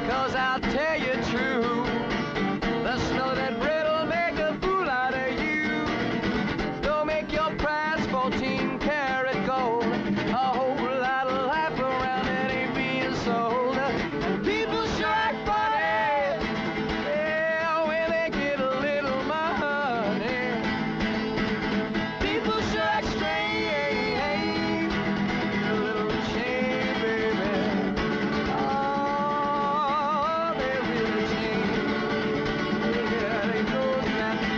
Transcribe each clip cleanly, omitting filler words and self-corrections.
'cause I'll tell you true. The smell of that bread will make a fool out of you. Don't make your price 14 karat gold. A whole lot of life around that ain't being sold. People sure act funny, yeah, when they get a little money. People sure act strange, a little shame, baby. Oh, they really change. Yeah, they know not to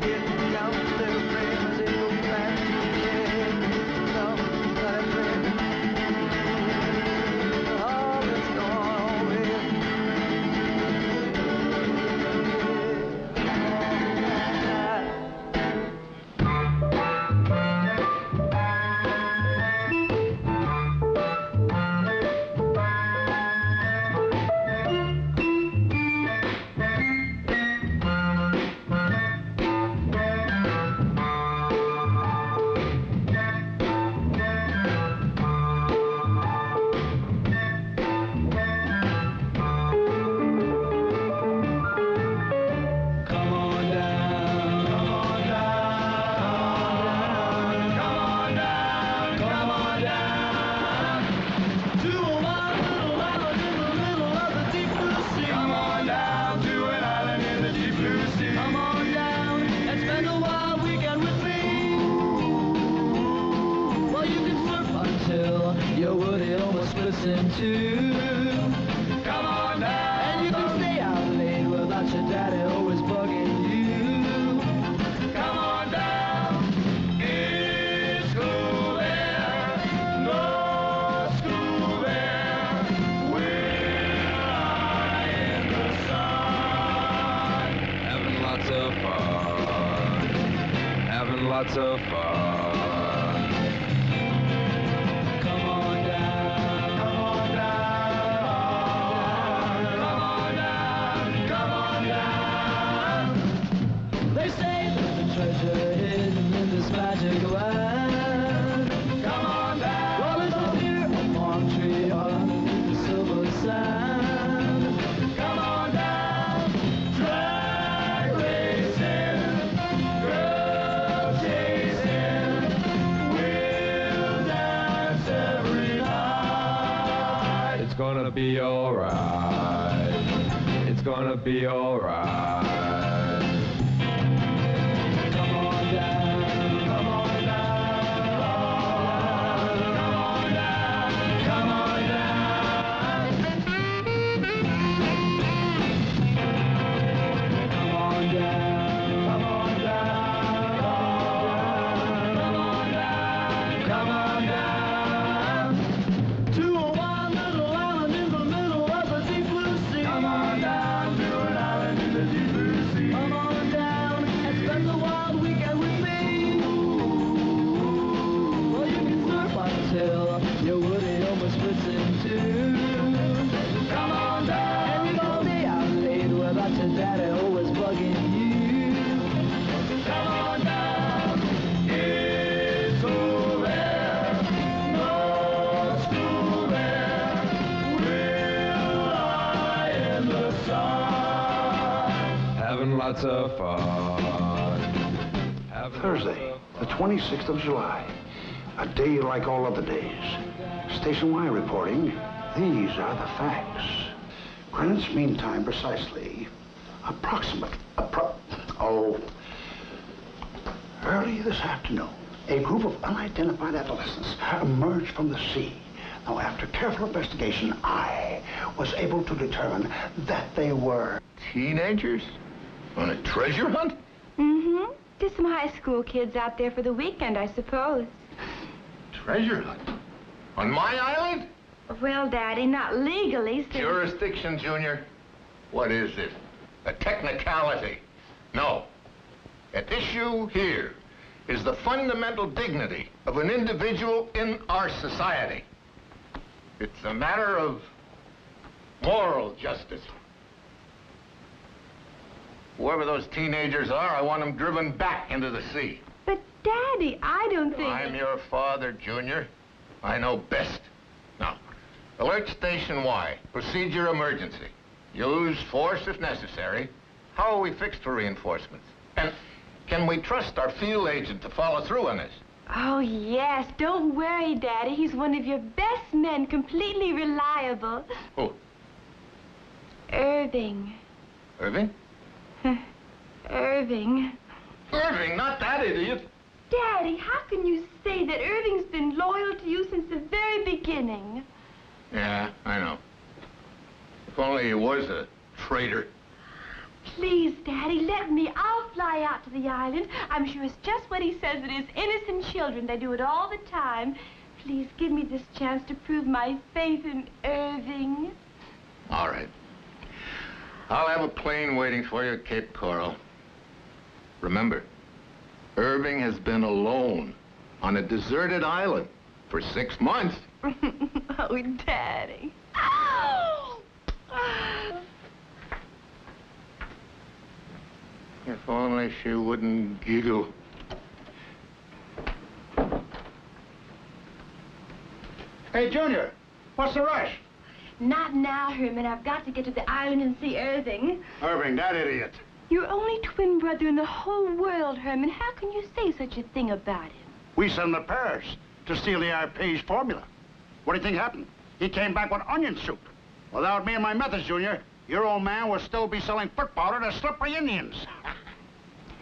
get down to their friends. They go back to down to their friends. Oh, let's go on, baby. Come on down, come on down, come on down, come on down, to my little island in the middle of the deep blue sea. Come on down to an island in the deep blue sea. Come on down and spend a wild weekend with me. Well, you can surf until your woody almost splits in two. Come on down, and you can stay out late without your daddy always bugging you. Come on down, it's cool there, no school there. We're high in the sun, having lots of fun, having lots of fun. Come on down, come on down, come on down, come on down. They say there's a treasure hidden in this magic land. Come on down. Well, there's a deer, a palm tree, all underneath the silver sand. Come on down. Drag racing, girl chasing. We'll dance every night. It's gonna be alright. It's gonna be alright. Come on down, come on down, come on down, come on down. Come on down, come on down, come on down, come on down. To a wild little island in the middle of the deep blue sea. Come on down to an island in the deep blue sea. Come on down and spend the wild weekend with me. Well, you can surf until your woody almost splits in two. Come on down, and you don't stay out late without your daddy always bugging you. Come on down, it's cool there, no school there. We'll lie in the sun, having lots of fun. Having Thursday, the 26th of July. A day like all other days. Station Y reporting, these are the facts. Greenwich Mean Time precisely. Early this afternoon, a group of unidentified adolescents emerged from the sea. Now, after careful investigation, I was able to determine that they were... Teenagers? On a treasure hunt? Mm-hmm. Just some high school kids out there for the weekend, I suppose. Treasure hunt? On my island? Well, Daddy, not legally, so... Jurisdiction, Junior. What is it? A technicality. No. At issue here is the fundamental dignity of an individual in our society. It's a matter of moral justice. Whoever those teenagers are, I want them driven back into the sea. But, Daddy, I don't think... I'm your father, Junior. I know best. Now, Alert Station Y. Procedure emergency. Use force if necessary. How are we fixed for reinforcements? And can we trust our field agent to follow through on this? Oh, yes. Don't worry, Daddy. He's one of your best men, completely reliable. Who? Irving. Irving? Irving. Irving, not that idiot. Daddy, how can you say that Irving's been loyal to you since the very beginning? Yeah, I know. If only he was a traitor. Please, Daddy, let me. I'll fly out to the island. I'm sure it's just what he says it is. Innocent children, they do it all the time. Please give me this chance to prove my faith in Irving. All right. I'll have a plane waiting for you at Cape Coral. Remember, Irving has been alone on a deserted island for 6 months. Oh, Daddy. If only she wouldn't giggle. Hey, Junior, what's the rush? Not now, Herman. I've got to get to the island and see Irving. Irving, that idiot. Your only twin brother in the whole world, Herman. How can you say such a thing about him? We sent him to Paris to steal the Arpège formula. What do you think happened? He came back with onion soup. Without me and my methods, Junior, your old man would still be selling foot powder to slippery Indians.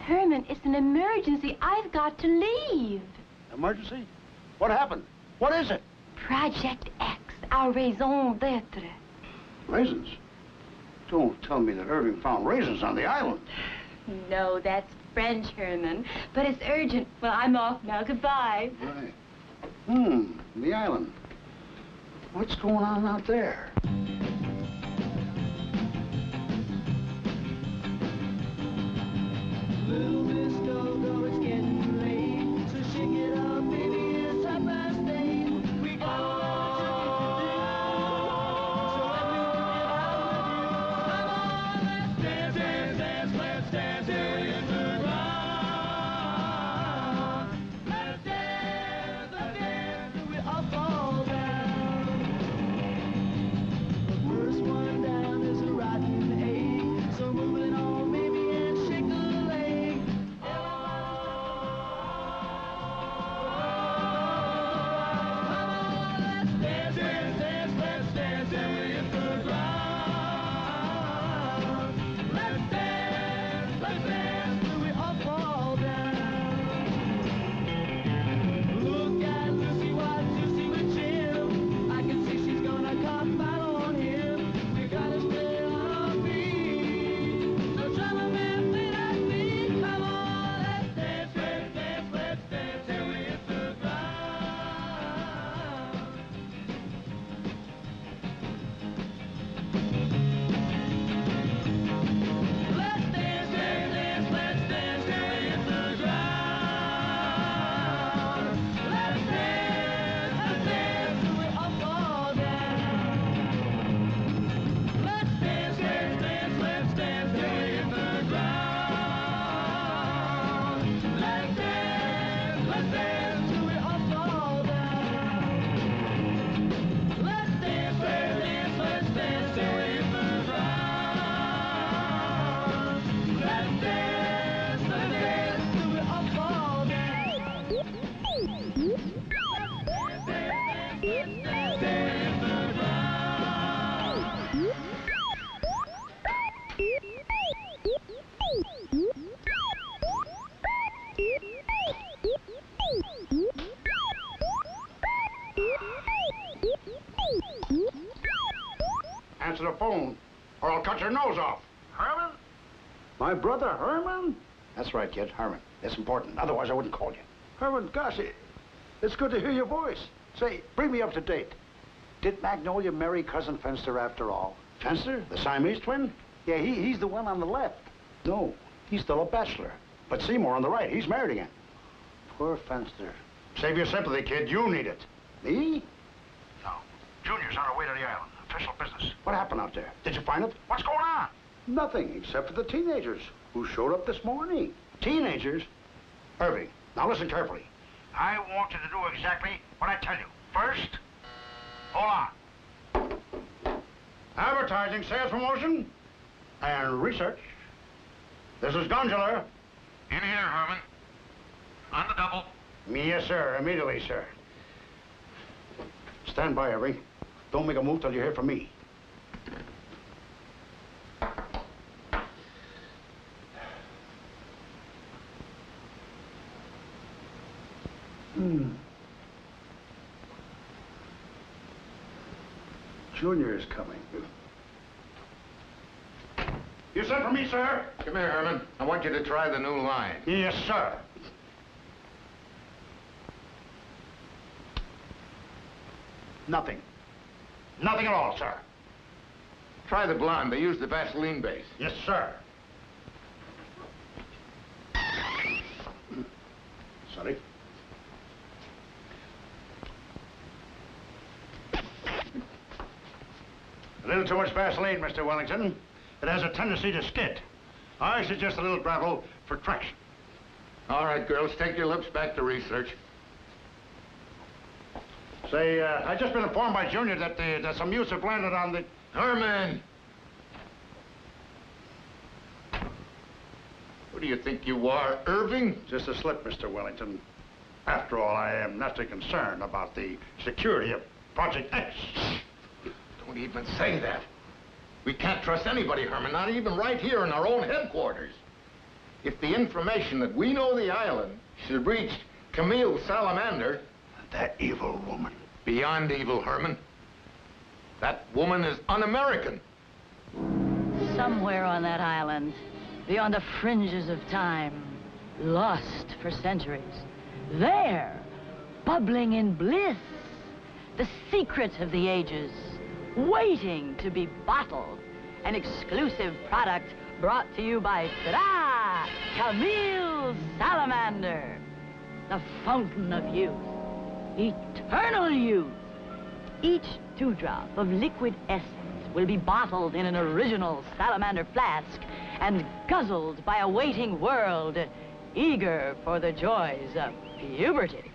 Herman, it's an emergency. I've got to leave. Emergency? What happened? What is it? Project X, our raison d'etre. Raisins? Don't tell me that Irving found raisins on the island. No, that's French, Herman. But it's urgent. Well, I'm off now. Goodbye. Right. The island. What's going on out there? Little Miss Go-Go, it's getting late. So shake it up, baby, it's 8:30. We got much to do. So let me work it out with you. Come on, let's dance, dance, dance, let's dance in the ground. Let's dance, till we all fall down. The worst one down is a rotten egg. So move it on, baby, and shake the leg. Let's dance, dance, let's dance till we hit the ground. Let's dance till we all fall down. Look at Lucy, what's Lucy with Jim? I can see she's gonna come out on him. We gotta stay on our feet. So drama man, play that beat. Come on, let's dance, let's dance, let's dance till we hit the ground. Let's dance, dance, dance, let's dance till we hit the ground. Let's dance till we all fall down. Let's dance, dance, dance, let's dance till we hit the ground. Let's dance till we all fall down. Let's dance, dance, dance, let's dance till we hit the ground. Let's dance till we all fall down. Let's dance till we hit the Answer the phone, or I'll cut your nose off. Herman? My brother, Herman? That's right, kid, Herman. It's important. Otherwise, I wouldn't call you. Herman, gosh, it's good to hear your voice. Say, bring me up to date. Did Magnolia marry Cousin Fenster after all? Fenster? The Siamese twin? Yeah, he's the one on the left. No, he's still a bachelor. But Seymour on the right, he's married again. Poor Fenster. Save your sympathy, kid. You need it. Me? No. Junior's on our way to the island. Official business. What happened out there? Did you find it? What's going on? Nothing, except for the teenagers who showed up this morning. Teenagers? Irving, now listen carefully. I want you to do exactly what I tell you. First, hold on. advertising, sales promotion, and research. This is Gondola. In here, Herman. On the double. Yes, sir. Immediately, sir. Stand by, Avery. Don't make a move till you hear from me. Junior is coming. You sent for me, sir? Come here, Herman. I want you to try the new line. Yes, sir. Nothing. Nothing at all, sir. Try the blonde. They use the Vaseline base. Yes, sir. Sorry. A little too much Vaseline, Mr. Wellington. It has a tendency to skid. I suggest a little gravel for traction. All right, girls, take your lips back to research. Say, I just been informed by Junior that some use have landed on the... Herman! Who do you think you are, Irving? Just a slip, Mr. Wellington. After all, I am naturally concerned about the security of Project X. Don't even say that. We can't trust anybody, Herman, not even right here in our own headquarters. If the information that we know the island should reach Camille Salamander... That evil woman. Beyond evil, Herman. That woman is un-American. Somewhere on that island, beyond the fringes of time, lost for centuries, there, bubbling in bliss, the secret of the ages, waiting to be bottled, an exclusive product brought to you by, ta-da, Camille Salamander, the fountain of youth, eternal youth. Each dewdrop of liquid essence will be bottled in an original salamander flask and guzzled by a waiting world eager for the joys of puberty.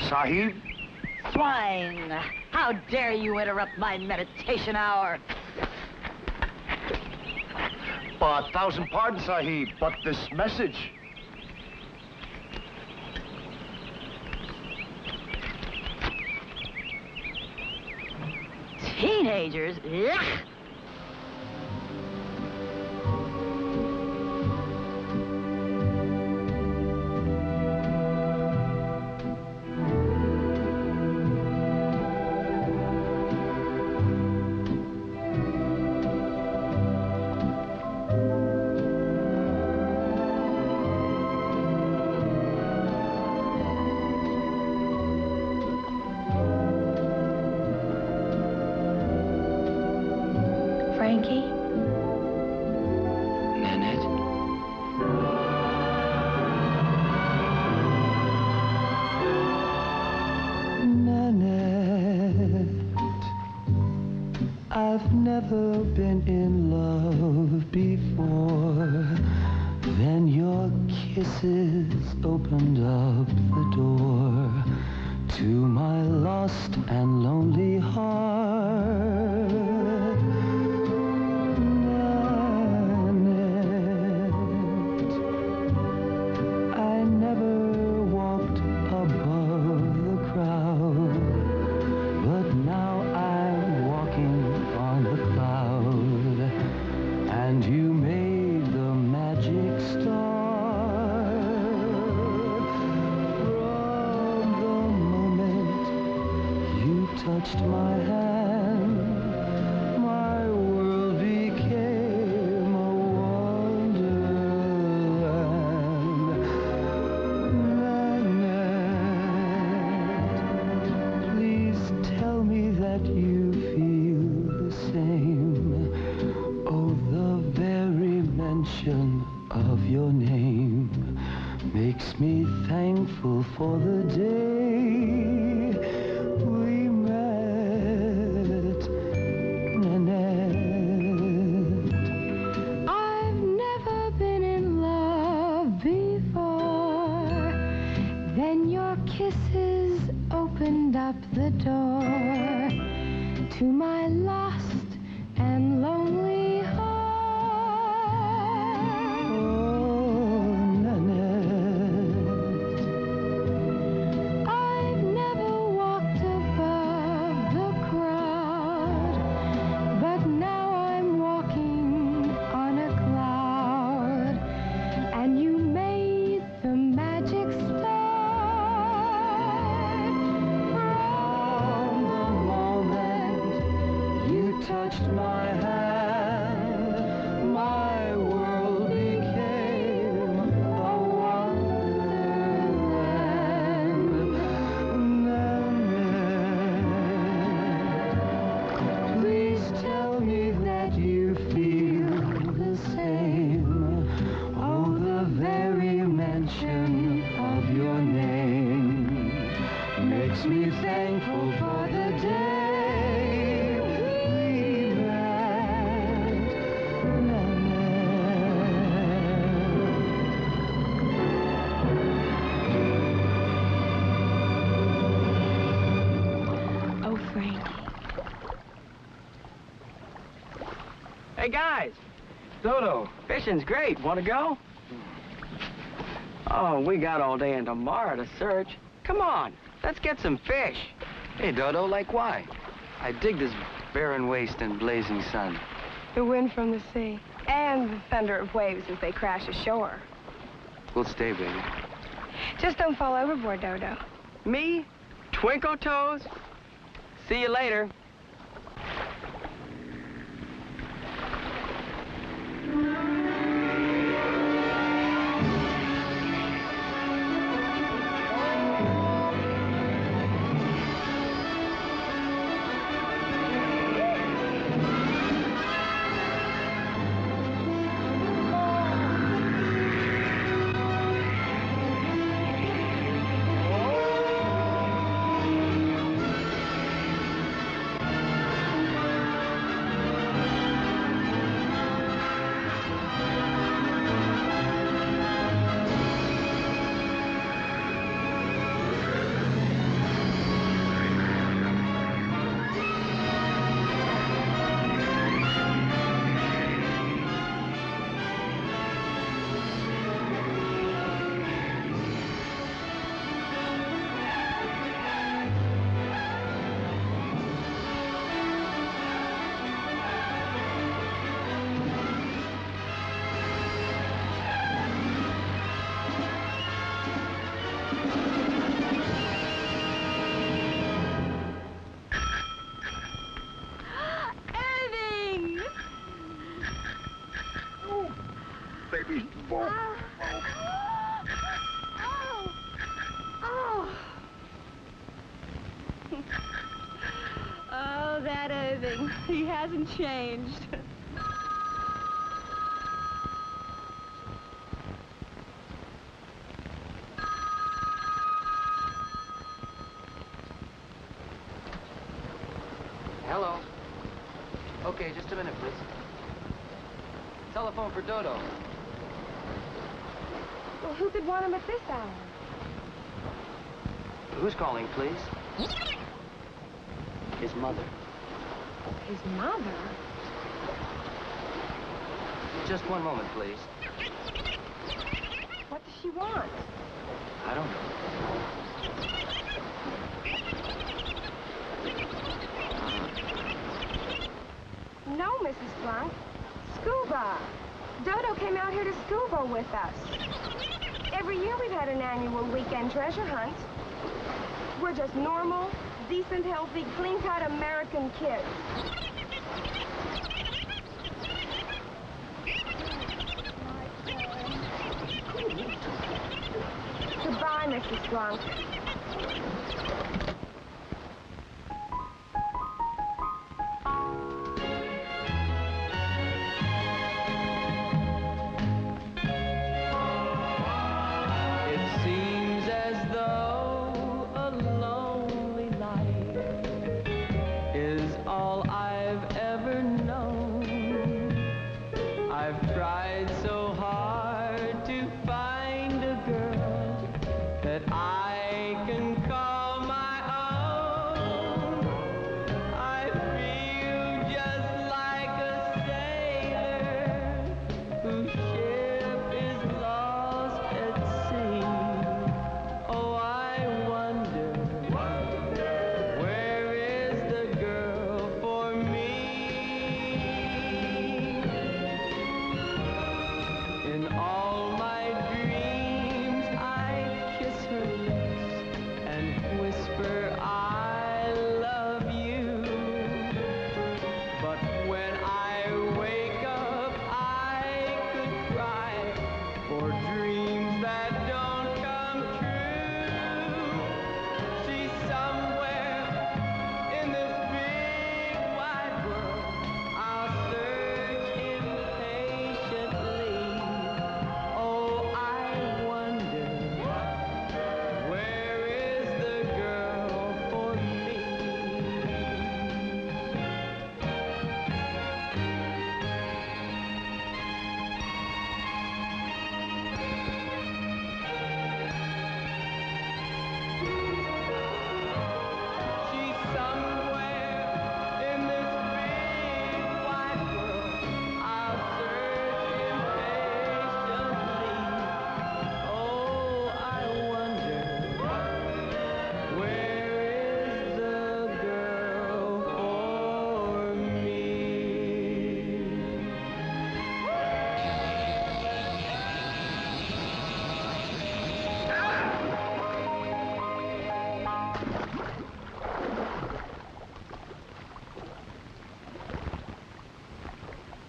Sahib? Swine! How dare you interrupt my meditation hour? 1,000 pardons, Sahib, but this message... Teenagers? Yuck! I've never been in love before. Then your kisses opened up the door to my lost and lonely heart. Nanette, I never walked above the crowd, but now I'm walking on the cloud, and you made the magic start. From the moment you touched my hand, my world became a wonderland. Nanette, please tell me that you feel the same. Oh, the very mention of your name makes me thankful for the day we met, Nanette. I've never been in love before. Then your kisses opened up the door to my life. lost and lonely heart. Oh, Nanette, I've never walked above the crowd, but now I'm walking on a cloud, and you made the magic start. from the moment you touched my hand, my world became a wonderland. Nanette, please tell me that you feel the same. Oh, the very mention of your name makes me thankful for the day we met, Nanette. Oh, Frankie. Hey, guys. Dodo, fishing's great. Want to go? Oh, we got all day and tomorrow to search. Come on, let's get some fish. Hey, Dodo, like why? I dig this barren waste and blazing sun. The wind from the sea, and the thunder of waves as they crash ashore. We'll stay, baby. Just don't fall overboard, Dodo. Me? Twinkle Toes? See you later. Baby, whoa. Oh, that Irving. He hasn't changed. Hello. Okay, just a minute, please. Telephone for Dodo. Well, who could want him at this hour? Who's calling, please? His mother. His mother? Just one moment, please. What does she want? I don't know. No, Mrs. Blanc. Scuba. Dodo came out here to scuba with us. Every year we've had an annual weekend treasure hunt. We're just normal, decent, healthy, clean-cut American kids. Goodbye, Mrs. Blanc. that I can call.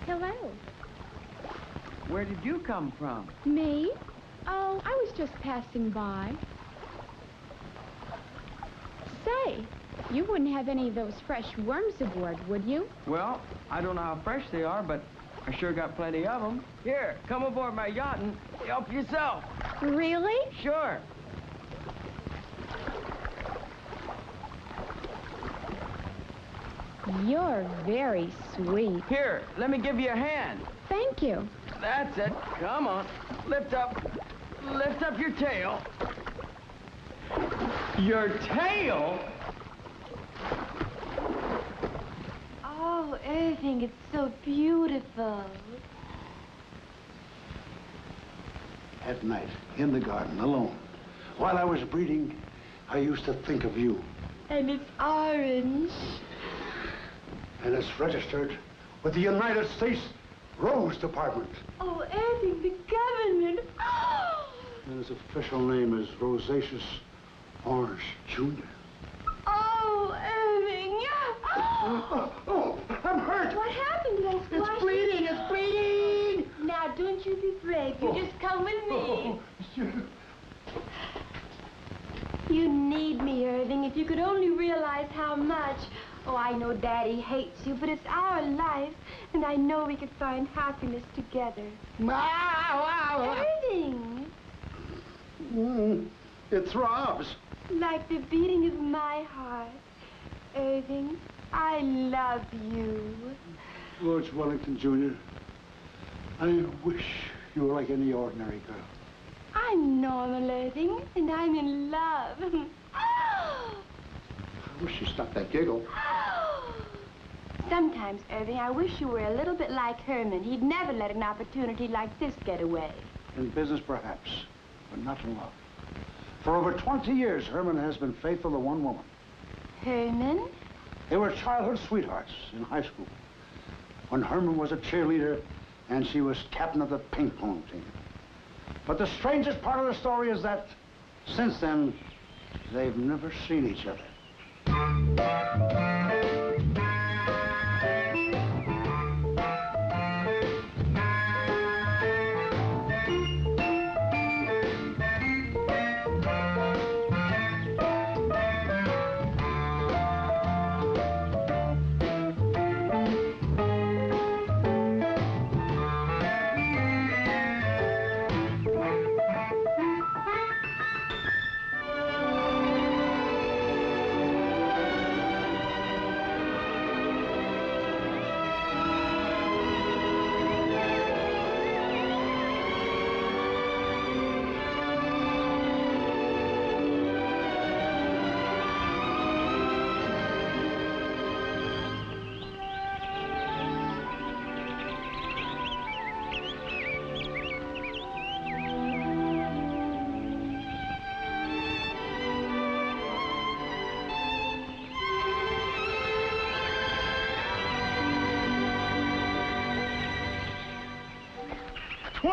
Hello. Where did you come from? Me? Oh, I was just passing by. Say, you wouldn't have any of those fresh worms aboard, would you? Well, I don't know how fresh they are, but I sure got plenty of them. Here, come aboard my yacht and help yourself. Really? Sure. You're very sweet. Here, let me give you a hand. Thank you. That's it. Come on. Lift up. Lift up your tail. Your tail? Oh, Irving, it's so beautiful. At night, in the garden, alone, while I was breeding, I used to think of you. And it's orange. And it's registered with the United States Rose Department. Oh, Irving, the government. And his official name is Rosaceous Orange Jr. Oh, Irving. Oh, I'm hurt. What happened? Did I squash It's bleeding, it's bleeding. Now, don't you be brave. You just come with me. You need me, Irving. If you could only realize how much. Oh, I know Daddy hates you, but it's our life, and I know we could find happiness together. Irving! It throbs. Like the beating of my heart. Irving, I love you. George Wellington, Jr., I wish you were like any ordinary girl. I'm normal, Irving, and I'm in love. I wish you stopped that giggle. Sometimes, Irving, I wish you were a little bit like Herman. He'd never let an opportunity like this get away. In business, perhaps, but not in love. For over 20 years, Herman has been faithful to one woman. Herman? They were childhood sweethearts in high school, when Herman was a cheerleader and she was captain of the ping pong team. But the strangest part of the story is that, since then, they've never seen each other.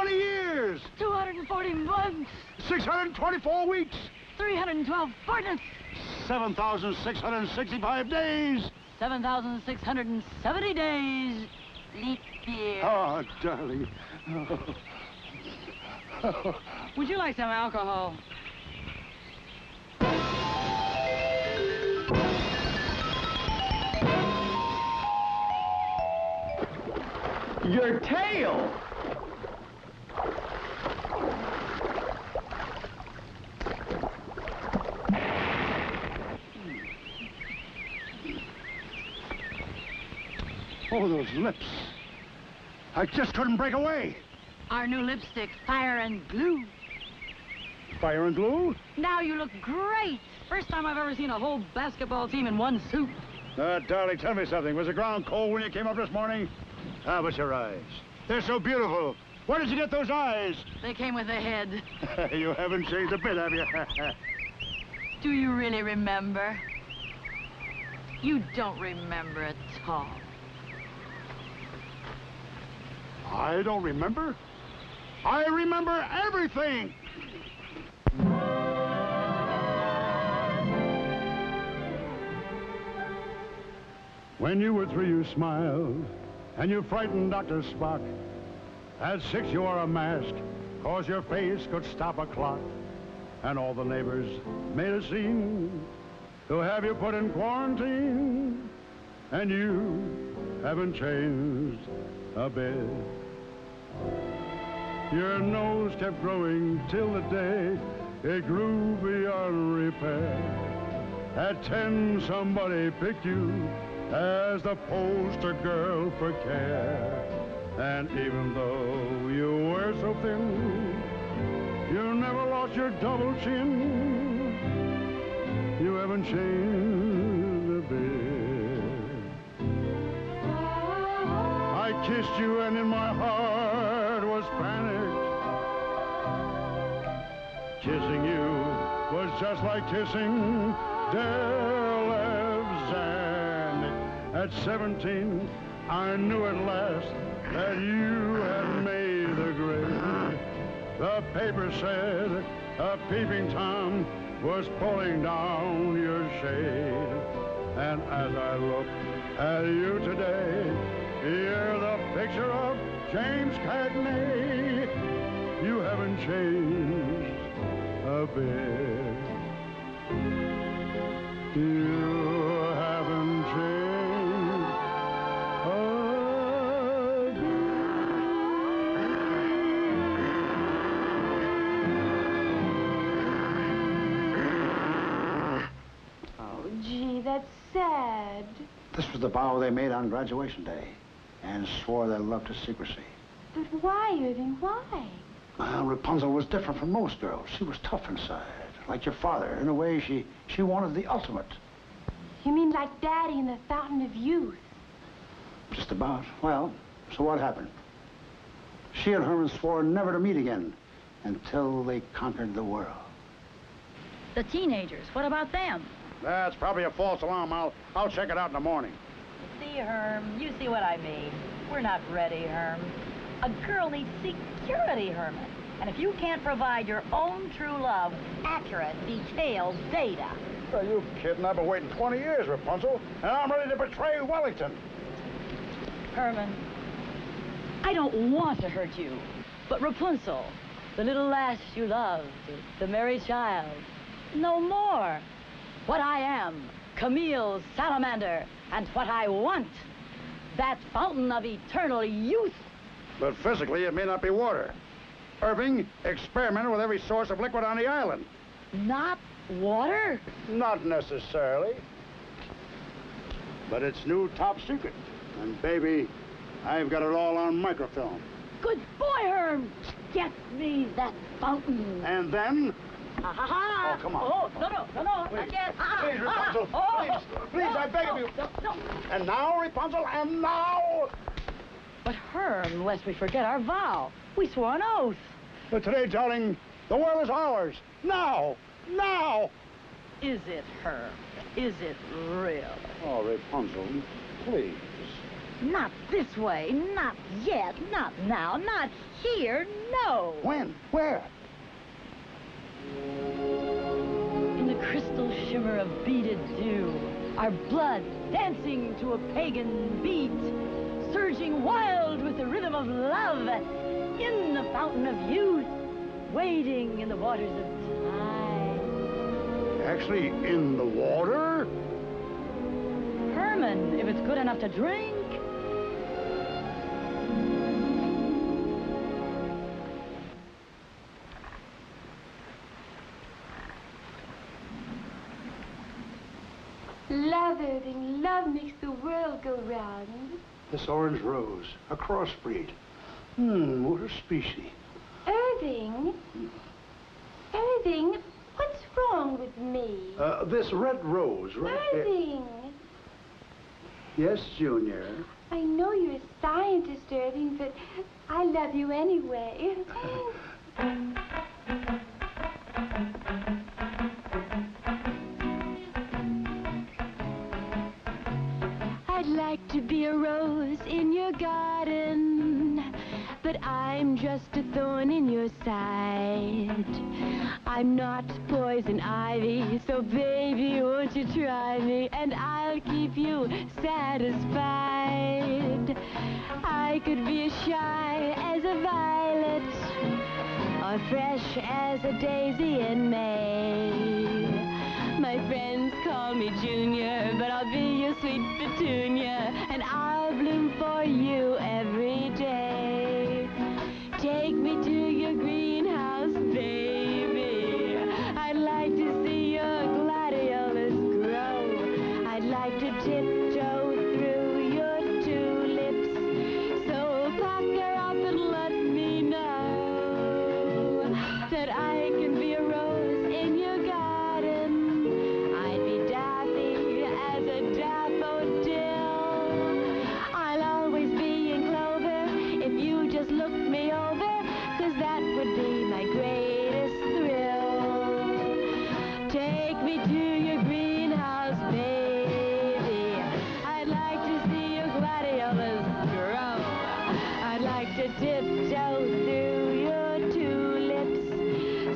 Years! 240 months! 624 weeks! 312 fortnights! 7,665 days! 7,670 days! Leap year. Oh, darling. Oh. Would you like some alcohol? Your tail! Oh, those lips. I just couldn't break away. Our new lipstick, Fire and Glue. Fire and glue? Now you look great. First time I've ever seen a whole basketball team in one suit. Darling, tell me something. Was the ground cold when you came up this morning? How about your eyes? They're so beautiful. Where did you get those eyes? They came with the head. You haven't changed a bit, have you? Do you really remember? You don't remember at all. I don't remember. I remember everything. When you were 3, you smiled. and you frightened Dr. Spock. At 6 you wore a mask, 'cause your face could stop a clock. And all the neighbors made a scene to have you put in quarantine. And you haven't changed a bit. Your nose kept growing till the day it grew beyond repair. At 10, somebody picked you as the poster girl for care. And even though you were so thin, you never lost your double chin. You haven't changed a bit. I kissed you and in my heart was panic. Kissing you was just like kissing Zanuck. At 17, I knew at last that you had made the grade. The paper said a peeping Tom was pulling down your shade. And as I look at you today, you're the picture of James Cagney. You haven't changed a bit. You haven't changed a bit. Oh, gee, that's sad. This was the vow they made on graduation day and swore they loved to secrecy. But why, Irving, why? Well, Rapunzel was different from most girls. She was tough inside, like your father. In a way, she wanted the ultimate. You mean like Daddy in the Fountain of Youth? Just about. Well, so what happened? She and Herman swore never to meet again until they conquered the world. The teenagers, what about them? That's probably a false alarm. I'll check it out in the morning. See, Herm, you see what I mean. We're not ready, Herm. A girl needs security, Herman. And if you can't provide your own true love accurate, detailed data... Are you kidding? I've been waiting 20 years, Rapunzel, and I'm ready to betray Wellington. Herman, I don't want to hurt you, but Rapunzel, the little lass you loved, the merry child, no more. What I am, Camille's salamander, and what I want, that fountain of eternal youth. But physically, it may not be water. Irving experimented with every source of liquid on the island. Not water? Not necessarily. But it's new top secret. And baby, I've got it all on microfilm. Good boy, Herm. Get me that fountain. And then... Ha ha ha! Oh, come on. Oh, no, Please. not yet. Please, Rapunzel. Please, I beg of you. No. And now, Rapunzel, and now... But Herm, lest we forget our vow. We swore an oath. But today, darling, the world is ours. Now! Now! Is it, Herm? Is it real? Oh, Rapunzel, please. Not this way. Not yet. Not now. Not here. No. When? Where? In the crystal shimmer of beaded dew, our blood dancing to a pagan beat, surging wild with the rhythm of love, in the fountain of youth, wading in the waters of time. Actually, in the water? Herman, if it's good enough to drink. Love, Irving, love makes the world go round. This orange rose, a crossbreed. What a species. Irving? Irving, what's wrong with me? This red rose right there. Irving! Yes, Junior. I know you're a scientist, Irving, but I love you anyway. I'd like to be a rose in your garden, but I'm just a thorn in your side. I'm not poison ivy, so baby, won't you try me, and I'll keep you satisfied. could be as shy as a violet or fresh as a daisy in May. My friends call me Junior, but I'll be your sweet petunia, and I'll bloom for you every day. Take me to your greenhouse, baby. I'd like to see your gladiolus grow. I'd like to tiptoe through your tulips. So pucker up and let me know that I can be a rose in your garden. I'd be daffy as a daffodil. I'll always be in clover if you just look me over, 'cause that would be my greatest thrill. Take me to your greenhouse, baby. I'd like to see your gladiolus grow. I'd like to tiptoe through your tulips.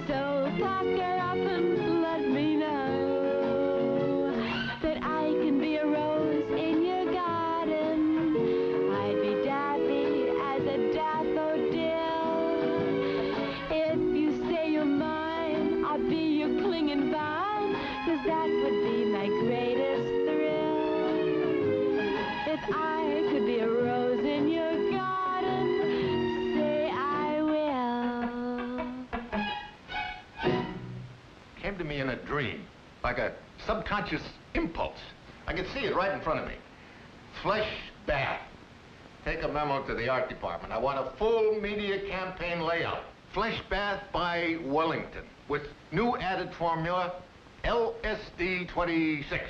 So pucker up and let me know that I can be a rose in your garden. I'd be daffy as a daffodil. If you say you're mine, I'll be your clinging vine, 'cause that would be my greatest thrill. If I could be a rose in your garden, say I will. Came to me in a dream, like a subconscious impulse. I could see it right in front of me. Flesh bath. Take a memo to the art department. I want a full media campaign layout. Flesh bath by Wellington, with new added formula, LSD 26.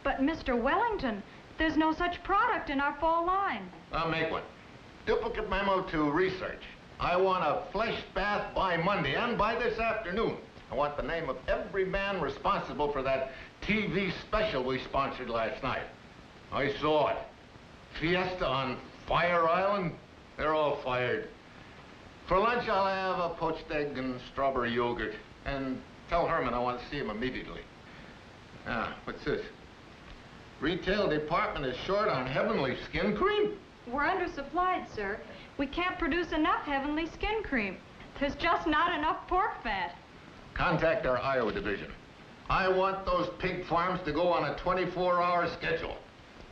But, Mr. Wellington, there's no such product in our fall line. I'll make one. Duplicate memo to research. I want a flesh bath by Monday and by this afternoon. I want the name of every man responsible for that TV special we sponsored last night. I saw it. Fiesta on Fire Island. They're all fired. For lunch, I'll have a poached egg and strawberry yogurt. And tell Herman I want to see him immediately. Ah, what's this? Retail department is short on Heavenly Skin Cream? We're undersupplied, sir. We can't produce enough Heavenly Skin Cream. There's just not enough pork fat. Contact our Iowa division. I want those pig farms to go on a 24-hour schedule.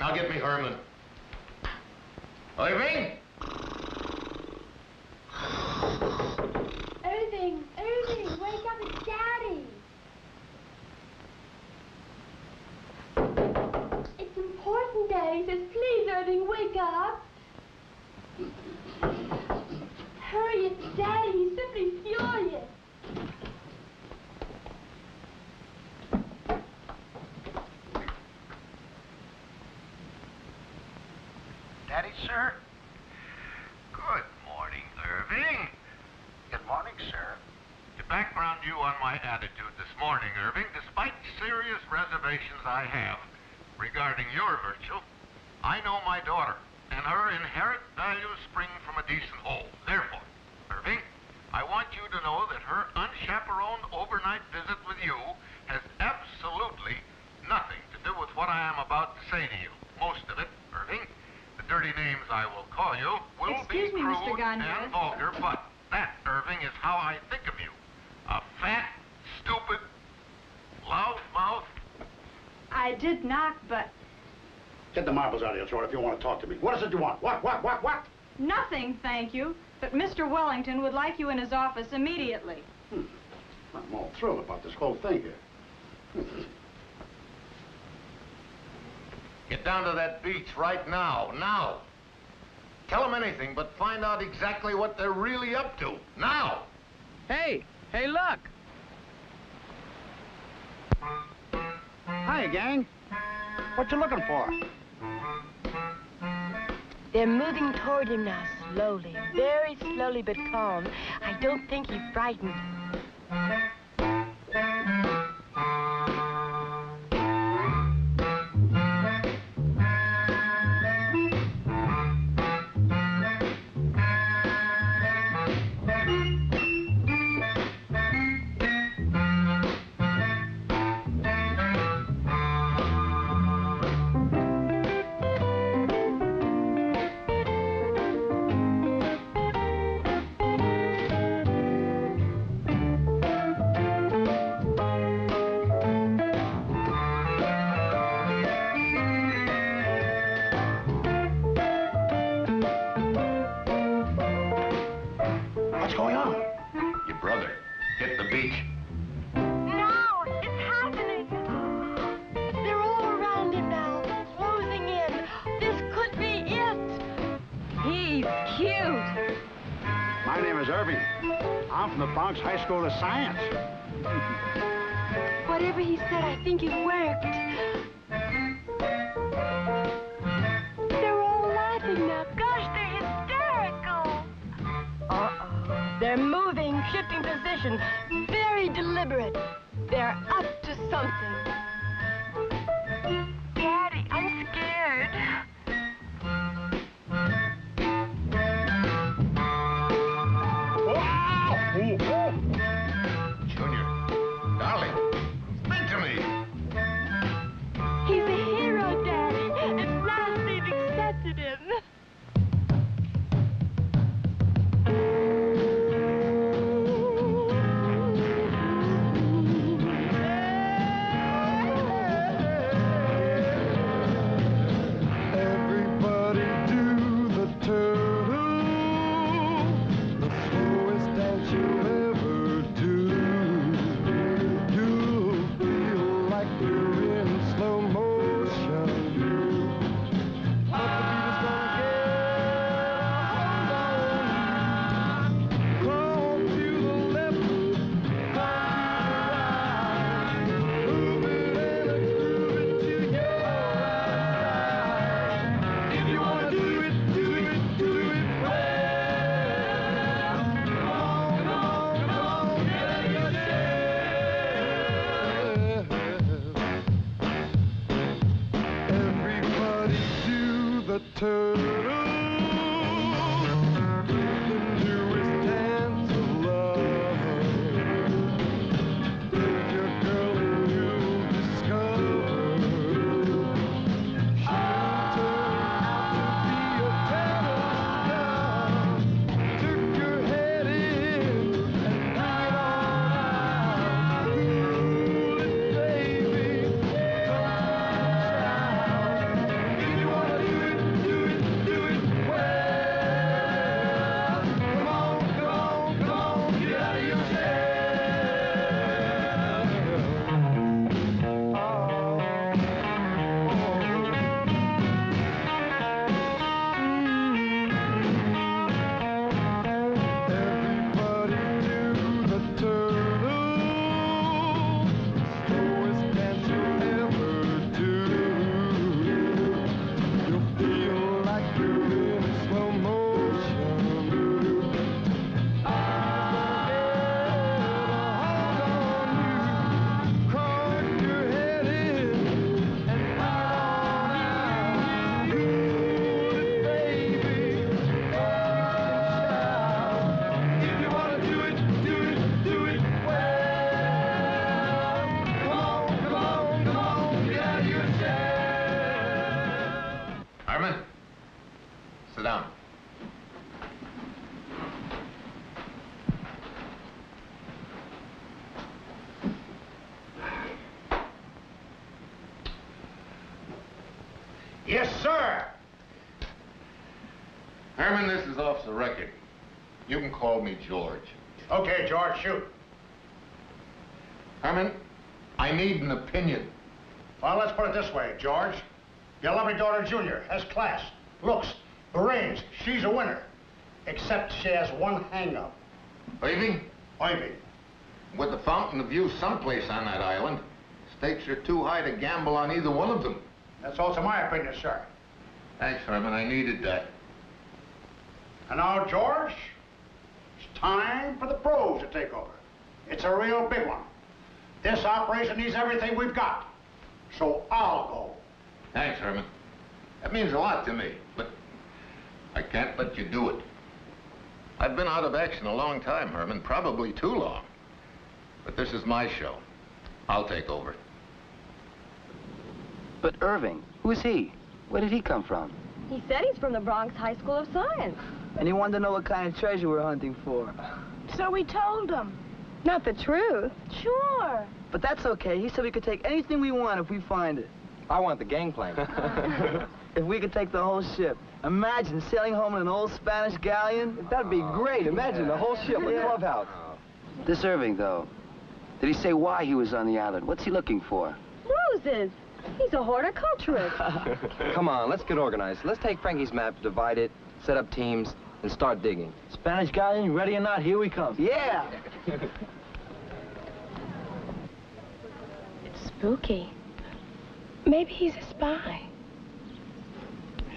Now get me Herman. Irving? Irving, wake up, it's Daddy. It's important, Daddy says, please, Irving, wake up. Hurry, it's Daddy, he's simply furious. Daddy, sir? Good morning, Irving. Good morning, sir. To background you on my attitude this morning, Irving, despite serious reservations I have regarding your virtue, I know my daughter, and her inherent values spring from a decent home. Therefore, Irving, I want you to know that her unchaperoned overnight visit with you has absolutely nothing to do with what I am about to say to you. Most of it, Irving, the dirty names I will call you will Excuse be me, Mr. crude Gonder. and vulgar, but that, Irving, is how I think of you. A fat, stupid, loudmouth. I did knock, but Get the marbles out of your throat if you want to talk to me. What is it you want? What? nothing, thank you. But Mr. Wellington would like you in his office immediately. I'm all thrilled about this whole thing here. Get down to that beach right now. Now. Tell them anything, but find out exactly what they're really up to. Now. Hey, look. Hi, gang. What you looking for? They're moving toward him now, slowly, very slowly but calm. I don't think he's frightened. Irving. I'm from the Bronx High School of Science. Whatever he said, I think it worked. They're all laughing now. Gosh, they're hysterical. Uh-oh. They're moving, shifting position. Very deliberate. They're up to something. Daddy, I'm scared. Junior, darling, speak to me. He's a hero, Daddy. At last they've accepted him. Everybody do the turtle, the slowest dance you'll ever do. You'll feel like you're in slow motion. But the beat is gonna get crawl to the left, crawl to the right, move it and groove it to your right. If you wanna do it, do it, do it well. Come on, get out of your shell. Everybody do the turtle. The newest dance of love. Take your girl and you'll discover she'll turn out to be a tenor. Took your head in and bring it on out. Cool it, baby. Come on, child. If you wanna do it, do it, do it well. Come on, come on, come on, get out of your shell. Everybody do the turtle, slowest dance you'll ever do. You'll feel like you're in slow motion. Hold on you, crawl your head in and bring it on out. Cool it, baby. If you wanna do it, do it, do it well. Come on, come on, come on, get out of your shell. Herman, sit down. Yes, sir. Herman, this is off the record. You can call me George. Okay, George, shoot. Herman, I need an opinion. Well, let's put it this way, George. Your lovely daughter, Junior, has class, looks, brains. She's a winner. Except she has one hang-up. Ivy, Ivy. with the fountain of youth someplace on that island, stakes are too high to gamble on either one of them. That's also my opinion, sir. Thanks, Herman. I needed that. And now, George, it's time for the pros to take over. It's a real big one. This operation needs everything we've got. So I'll go. Thanks, Herman. That means a lot to me, but I can't let you do it. I've been out of action a long time, Herman, probably too long. But this is my show. I'll take over. But Irving, who's he? Where did he come from? He said he's from the Bronx High School of Science. And he wanted to know what kind of treasure we're hunting for. So we told him. Not the truth. Sure. But that's okay. He said we could take anything we want if we find it. I want the gangplank. If we could take the whole ship. Imagine sailing home in an old Spanish galleon. That'd be great. Imagine the whole ship with Yeah. clubhouse. This Irving, though. Did he say why he was on the island? What's he looking for? Roses. He's a horticulturist. Come on, let's get organized. Let's take Frankie's map, divide it, set up teams. and start digging. Spanish galleon, ready or not, here we come. Yeah! It's spooky. Maybe he's a spy.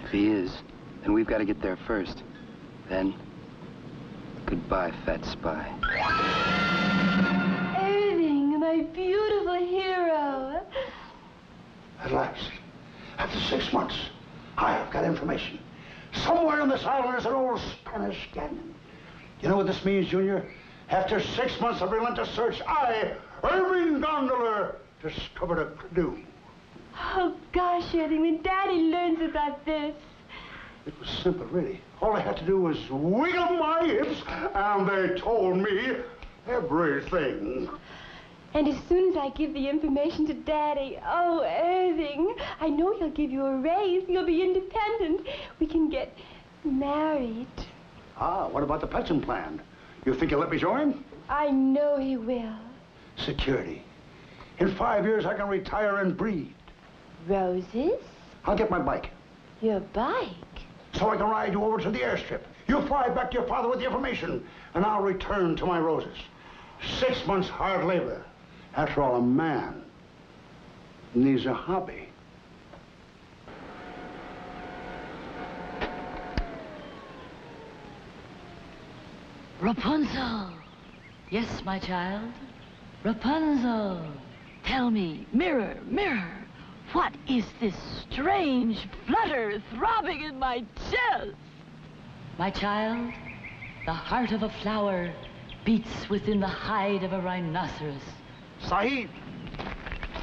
If he is, then we've got to get there first. Then, goodbye, fat spy. Irving, my beautiful hero. At last, after 6 months, I've got information. Somewhere on this island is an old Spanish canyon. You know what this means, Junior? After 6 months of relentless search, I, Irving Gondoler, discovered a canoe. Oh, gosh, Irving, when Daddy learns about this. It was simple, really. All I had to do was wiggle my hips, and they told me everything. And as soon as I give the information to Daddy, oh, Irving, I know he'll give you a raise. You'll be independent. We can get married. Ah, what about the pension plan? You think he'll let me join? I know he will. Security. In 5 years, I can retire and breed. Roses? I'll get my bike, Your bike? so I can ride you over to the airstrip. You fly back to your father with the information, and I'll return to my roses. 6 months hard labor. After all, a man needs a hobby. Rapunzel! Yes, my child. Rapunzel! Tell me, mirror, mirror, what is this strange flutter throbbing in my chest? My child, the heart of a flower beats within the hide of a rhinoceros. Sahib!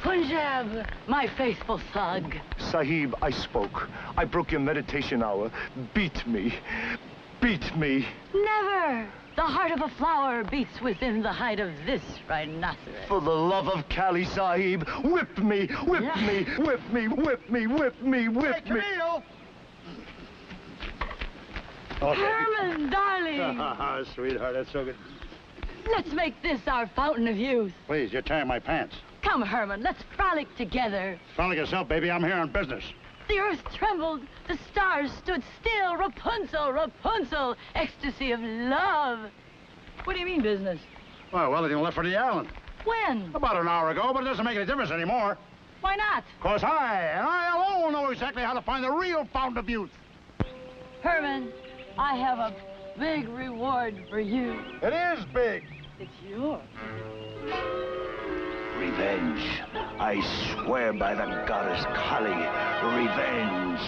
Punjab, my faithful thug. Sahib, I spoke. I broke your meditation hour. Beat me. Beat me. Never! The heart of a flower beats within the hide of this rhinoceros. For the love of Kali, Sahib, whip me, whip me, whip me, whip me, whip me, whip me. Herman, darling! Sweetheart, that's so good. Let's make this our fountain of youth. Please, you're tearing my pants. Come, Herman, let's frolic together. Frolic yourself, baby. I'm here on business. The earth trembled, the stars stood still. Rapunzel, Rapunzel, ecstasy of love. What do you mean, business? Well, Wellington left for the island. When? About an hour ago, but it doesn't make any difference anymore. Why not? Because I alone know exactly how to find the real fountain of youth. Herman, I have a big reward for you. It is big. It's yours. Revenge. I swear by the goddess Kali. Revenge.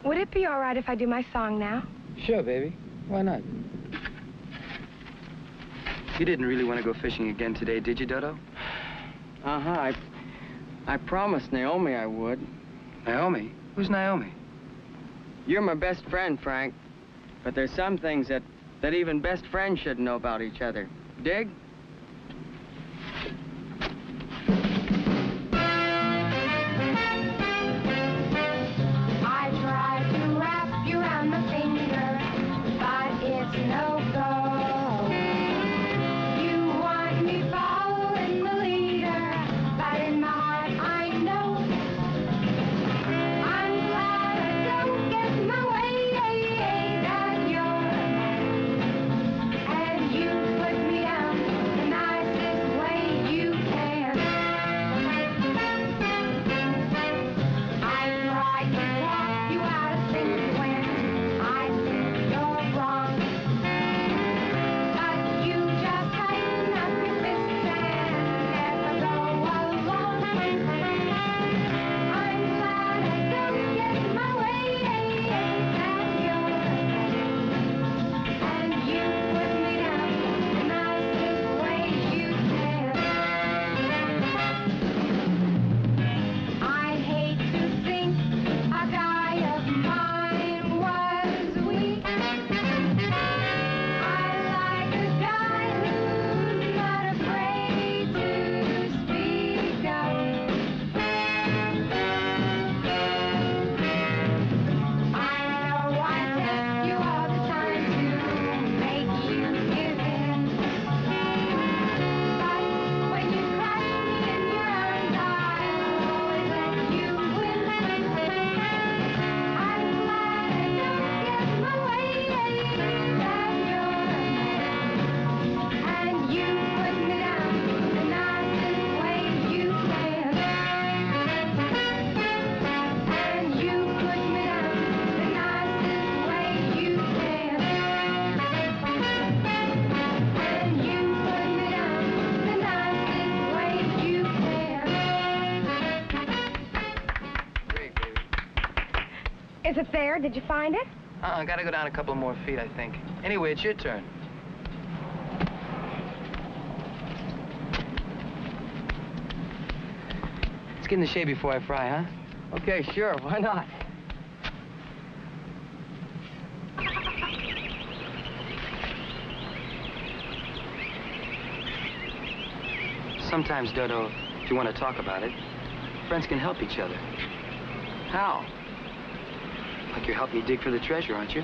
Would it be all right if I do my song now? Sure, baby. Why not? You didn't really want to go fishing again today, did you, Dodo? Uh-huh. I promised Naomi I would. Naomi? Who's Naomi? You're my best friend, Frank. But there's some things that even best friends should know about each other. Dig? I tried to wrap you around my finger, but it's no go. You want me following the leader, but in my heart I know I'm glad I don't get my way, that you're a man, and you put me down the nicest way you can. I tried to talk you out of things when I said you're wrong. Is it there? Did you find it? I gotta go down a couple more feet, I think. Anyway, it's your turn. Let's get in the shade before I fry, huh? Okay, sure. Why not? Sometimes, Dodo, if you want to talk about it, friends can help each other. How? Like you're helping me dig for the treasure, aren't you?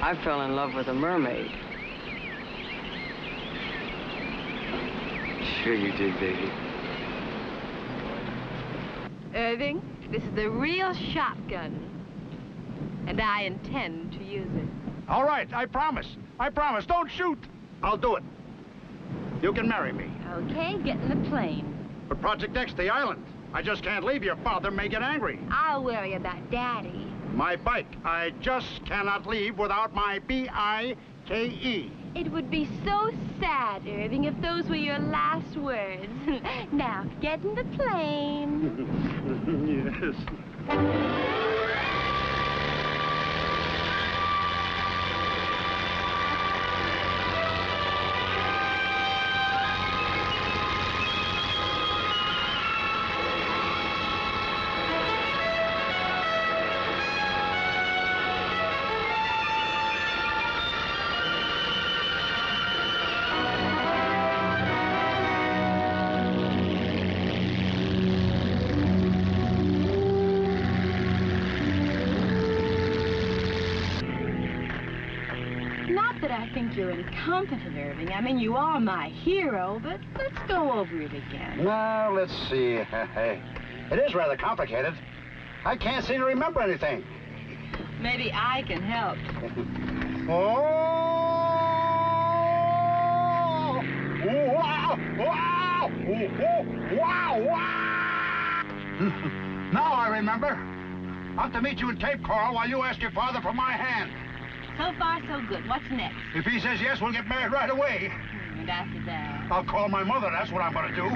I fell in love with a mermaid. Sure you did, baby. Irving, this is the real shotgun. And I intend to use it. All right, I promise. I promise. Don't shoot. I'll do it. You can marry me. Okay, get in the plane. But Project X, the island. I just can't leave. Your father may get angry. I'll worry about Daddy. My bike. I just cannot leave without my B-I-K-E. It would be so sad, Irving, if those were your last words. Now, get in the plane. Yes. I think you're incompetent, Irving. I mean, you are my hero, but let's go over it again. Now, let's see. It is rather complicated. I can't seem to remember anything. Maybe I can help. Oh! Wow! Wow! Wow! Wow! Now I remember. I'm to meet you in Cape Coral while you ask your father for my hand. So far, so good. What's next? If he says yes, we'll get married right away. And after that? I'll call my mother. That's what I'm going to do.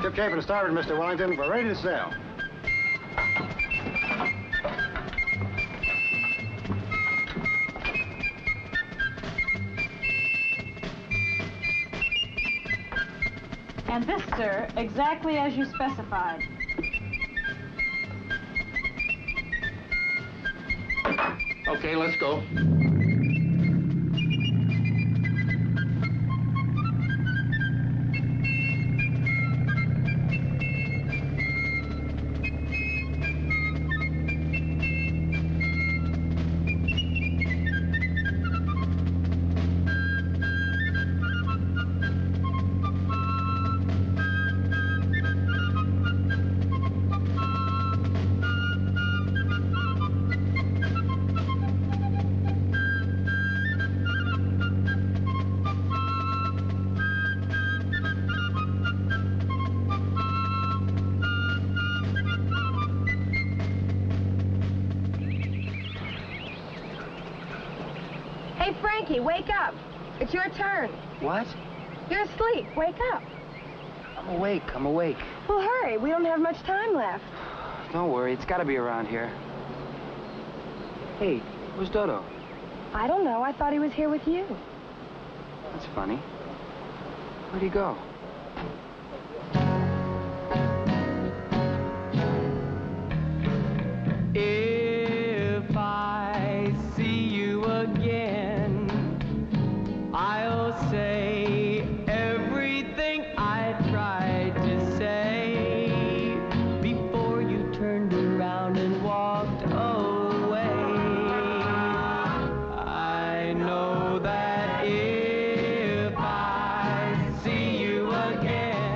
Tip Cape to starboard, Mr. Wellington. We're ready to sail. And this, sir, exactly as you specified. Okay, let's go. Frankie, wake up. It's your turn. What? You're asleep. Wake up. I'm awake. I'm awake. Well, hurry. We don't have much time left. Don't worry. It's got to be around here. Hey, where's Dodo? I don't know. I thought he was here with you. That's funny. Where'd he go? If I see you again, I'll say everything I tried to say before you turned around and walked away. I know that if I see you again,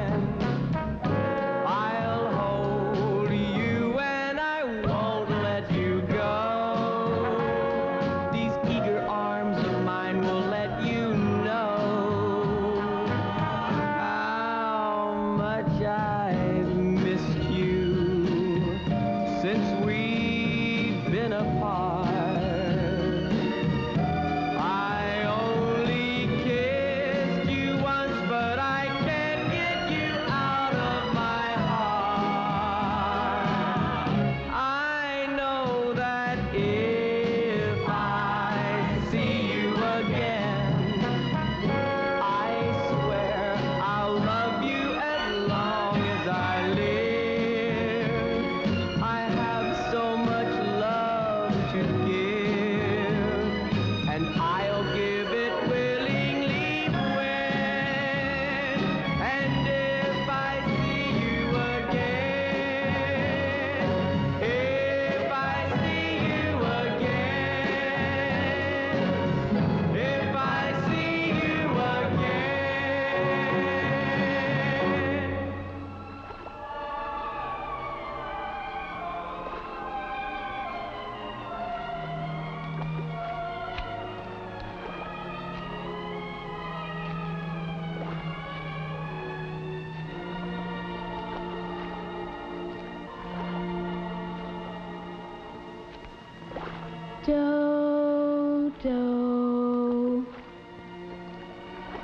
Dodo.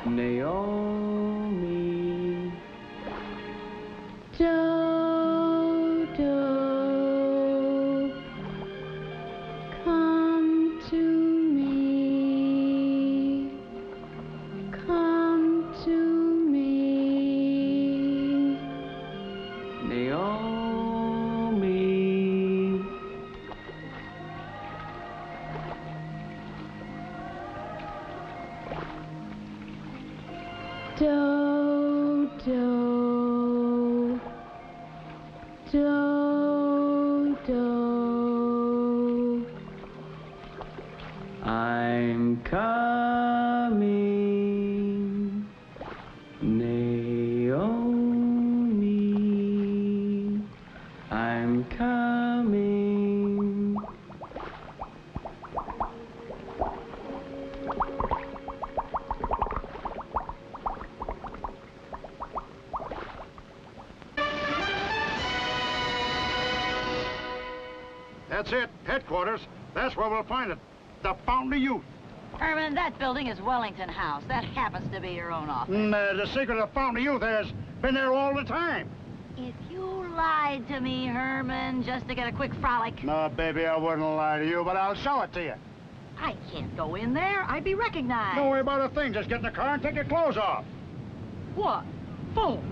Naomi. Dodo. Come to me. Come to me. Naomi. Dodo. Dodo. I'm coming. Naomi. I'm coming. That's it. Headquarters. That's where we'll find it. The Fountain of Youth. Herman, that building is Wellington House. That happens to be your own office. The secret of the Fountain of Youth has been there all the time. If you lied to me, Herman, just to get a quick frolic... No, baby, I wouldn't lie to you, but I'll show it to you. I can't go in there. I'd be recognized. Don't worry about a thing. Just get in the car and take your clothes off. What? Phone?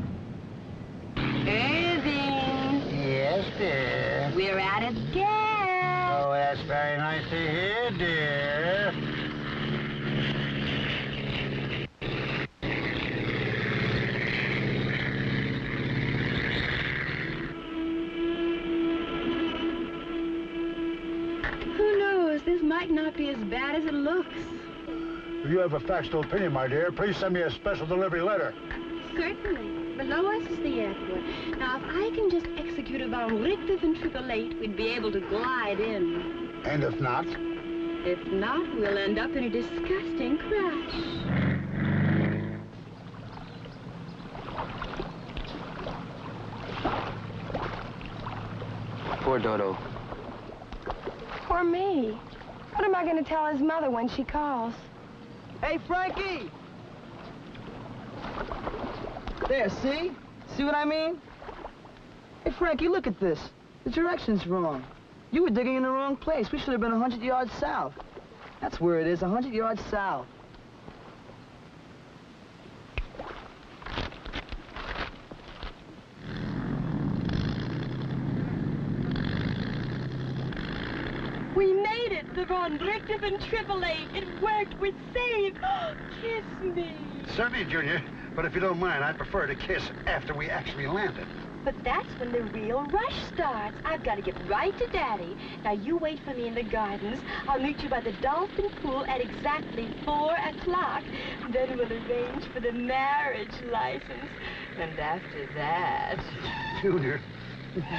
Irving. Yes, dear. We're at it again. Oh, that's very nice to hear, dear. Who knows? This might not be as bad as it looks. If you have a factual opinion, my dear, please send me a special delivery letter. Certainly. Below us is the airport. Now, if I can just execute a von Richter and 888, we'd be able to glide in. And if not? If not, we'll end up in a disgusting crash. Poor Dodo. Poor me. What am I going to tell his mother when she calls? Hey, Frankie! There, see? See what I mean? Hey, Frankie, look at this. The direction's wrong. You were digging in the wrong place. We should have been 100 yards south. That's where it is, 100 yards south. We made it! The von Richter and 888. It worked. We're safe. Kiss me. Certainly, Junior. But if you don't mind, I'd prefer to kiss after we actually landed. But that's when the real rush starts. I've got to get right to Daddy. Now, you wait for me in the gardens. I'll meet you by the dolphin pool at exactly 4 o'clock. Then we'll arrange for the marriage license. And after that... Junior,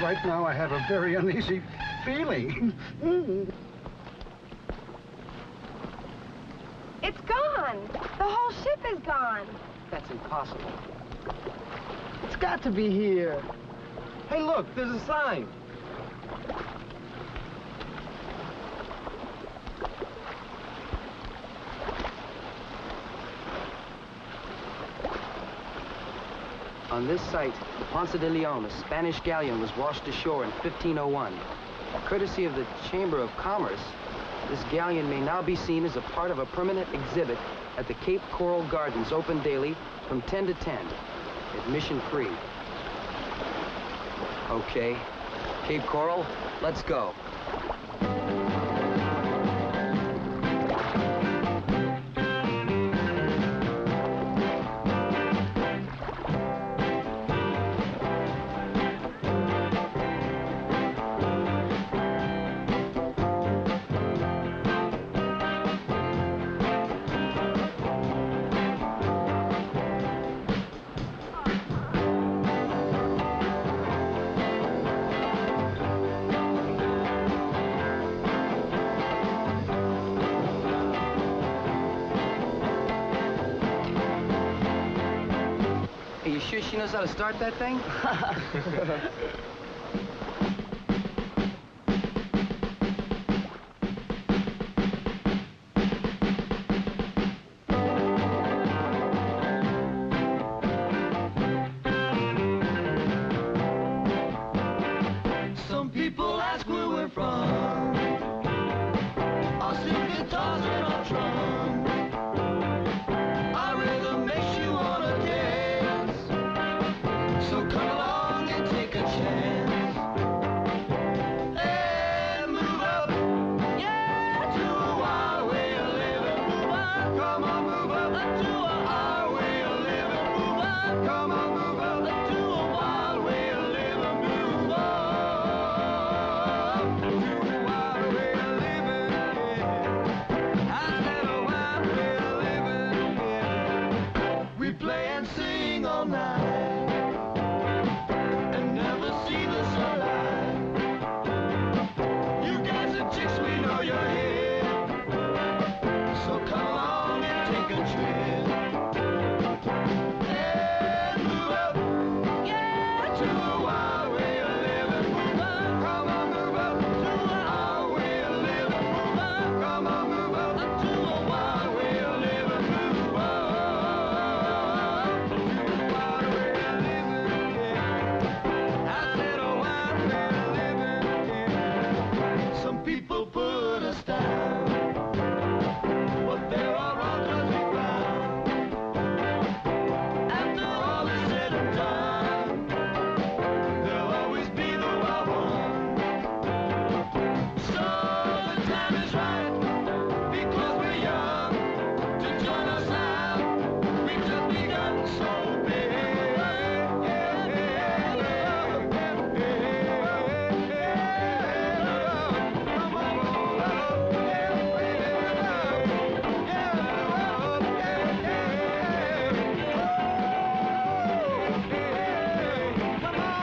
right now I have a very uneasy feeling. It's gone. The whole ship is gone. That's impossible. It's got to be here. Hey, look, there's a sign. On this site, the Ponce de Leon, a Spanish galleon, was washed ashore in 1501. Courtesy of the Chamber of Commerce, this galleon may now be seen as a part of a permanent exhibit at the Cape Coral Gardens, open daily from 10 to 10. Admission free. Okay. Cape Coral, let's go. Sure she knows how to start that thing? dancing all night and never see the sunlight. You guys are chicks, we know you're here, so come along and take a trip and move up, yeah, to a wild way of living. Move up, come on, move up to a wild way of living. Move up, come on, move up to a wild way of living. Move up to a wild way of living, yeah. I said a wild way of living, yeah. Some people put us down, but they're all wrong 'cause we found. After all is said and done, there'll always be the wild one. So the time is right, because we're young, to join us out. We've just begun so big. Come on,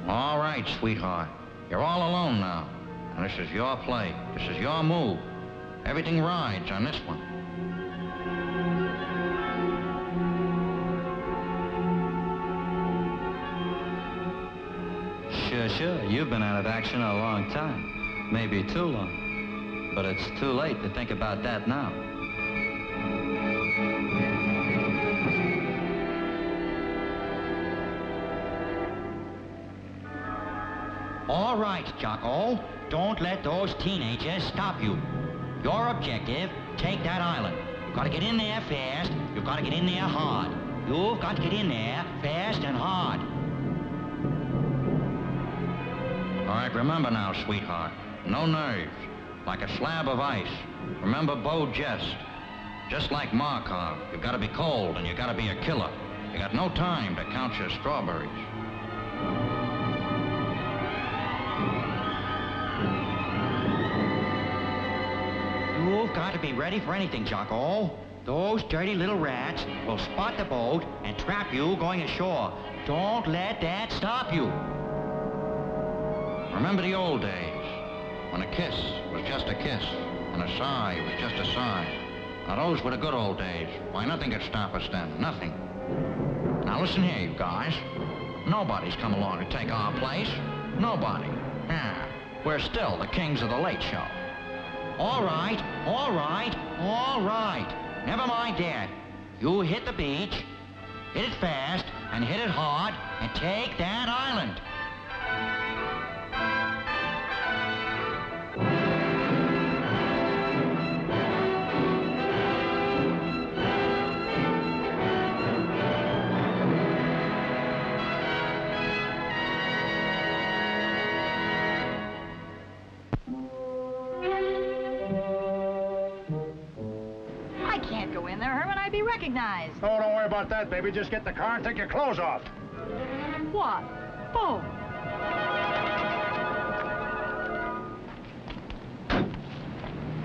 All right, sweetheart. You're all alone now. And this is your play. This is your move. Everything rides on this one. Sure. You've been out of action a long time. Maybe too long. But it's too late to think about that now. All right, Jocko. Don't let those teenagers stop you. Your objective, take that island. You've got to get in there fast. You've got to get in there hard. You've got to get in there fast and hard. All right, remember now, sweetheart. No nerves. Like a slab of ice. Remember Bo Jest. Just like Markov, you've got to be cold and you've got to be a killer. You got no time to count your strawberries. You've got to be ready for anything, Jocko. Those dirty little rats will spot the boat and trap you going ashore. Don't let that stop you. Remember the old days, when a kiss was just a kiss, and a sigh was just a sigh. Now, those were the good old days. Why, nothing could stop us then, nothing. Now, listen here, you guys. Nobody's come along to take our place. Nobody. Yeah, we're still the kings of the late show. All right. Never mind that. You hit the beach, hit it fast, and hit it hard, and take that island. in there, Herman, I'd be recognized. Oh, don't worry about that, baby. Just get in the car and take your clothes off. What? Oh.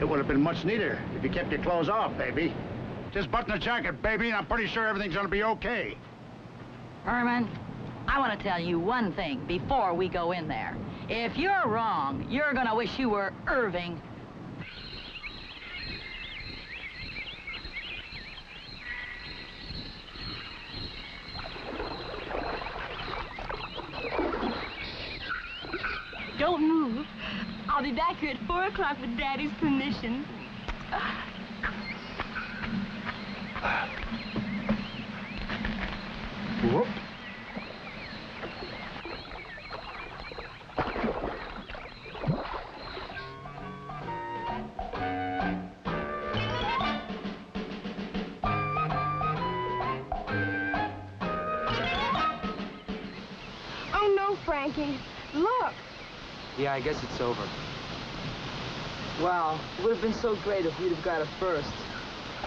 It would have been much neater if you kept your clothes off, baby. Just button the jacket, baby, and I'm pretty sure everything's gonna be okay. Herman, I want to tell you one thing before we go in there. If you're wrong, you're gonna wish you were Irving. Don't move. I'll be back here at 4 o'clock with Daddy's permission. Whoop. Oh, no, Frankie. Look. Yeah, I guess it's over. Wow, it would have been so great if we'd have got it first.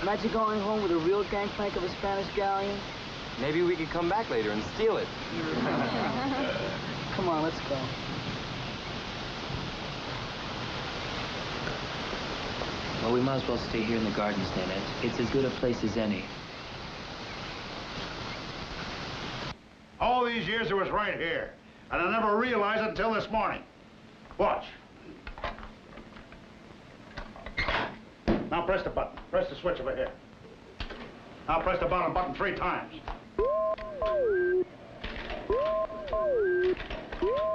Imagine going home with a real gangplank of a Spanish galleon. Maybe we could come back later and steal it. Come on, let's go. Well, we might as well stay here in the gardens, Leonard. It's as good a place as any. All these years it was right here, and I never realized it until this morning. Watch. Now press the button. Press the switch over here. Now press the bottom button 3 times. There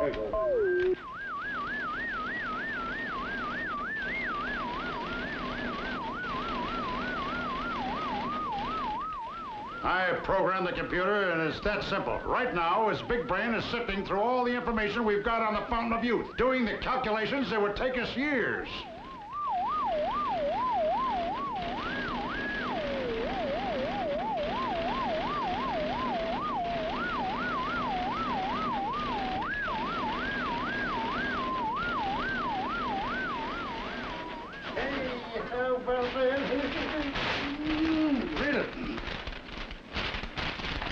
you go. I programmed the computer, and it's that simple. Right now, his big brain is sifting through all the information we've got on the Fountain of Youth, doing the calculations that would take us years. Read it.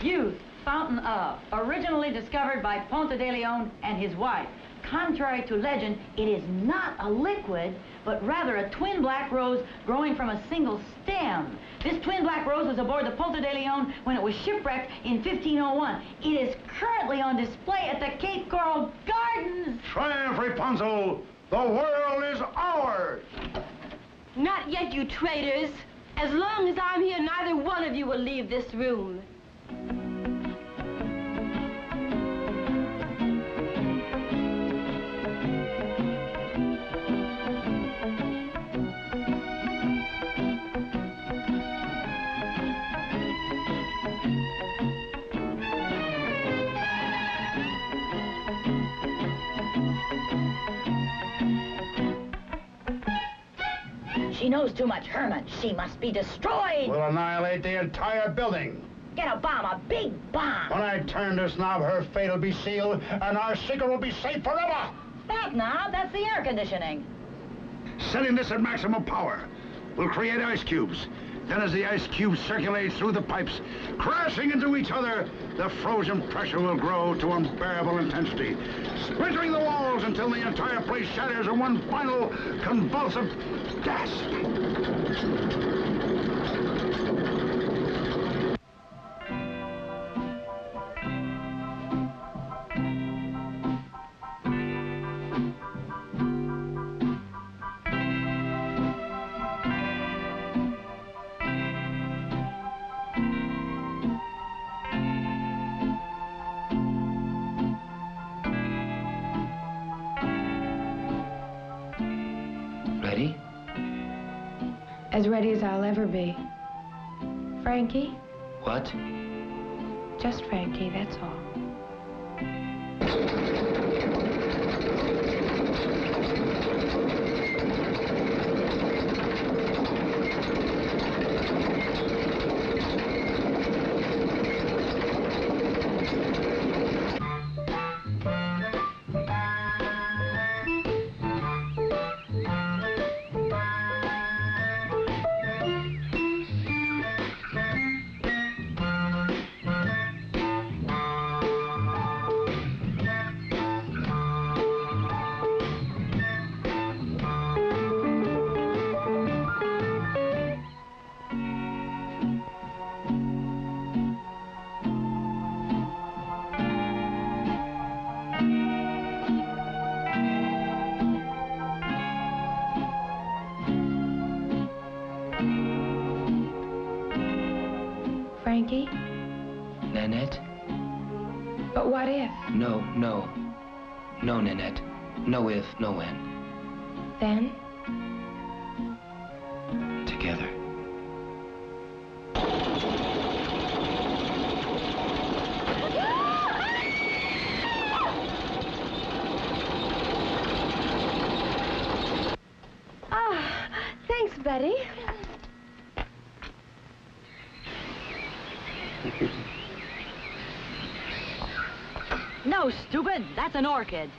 Youth, fountain of, originally discovered by Ponce de Leon and his wife. Contrary to legend, it is not a liquid, but rather a twin black rose growing from a single stem. This twin black rose was aboard the Ponce de Leon when it was shipwrecked in 1501. It is currently on display at the Cape Coral Gardens. Triumph, Rapunzel! The world is ours! Not yet, you traitors. As long as I'm here, neither one of you will leave this room. She knows too much, Herman. She must be destroyed. We'll annihilate the entire building. Get a bomb, a big bomb. When I turn this knob, her fate will be sealed, and our secret will be safe forever. That knob, that's the air conditioning. Setting this at maximum power, we'll create ice cubes. Then as the ice cubes circulate through the pipes, crashing into each other, the frozen pressure will grow to unbearable intensity, splintering the walls until the entire place shatters in one final convulsive gasp. Ready? As ready as I'll ever be. Frankie? What? Just Frankie, that's all. Frankie? Nanette? But what if? No, no. No, Nanette. No if, no when. Then? Together. Ah, thanks, Betty. No, stupid. That's an orchid.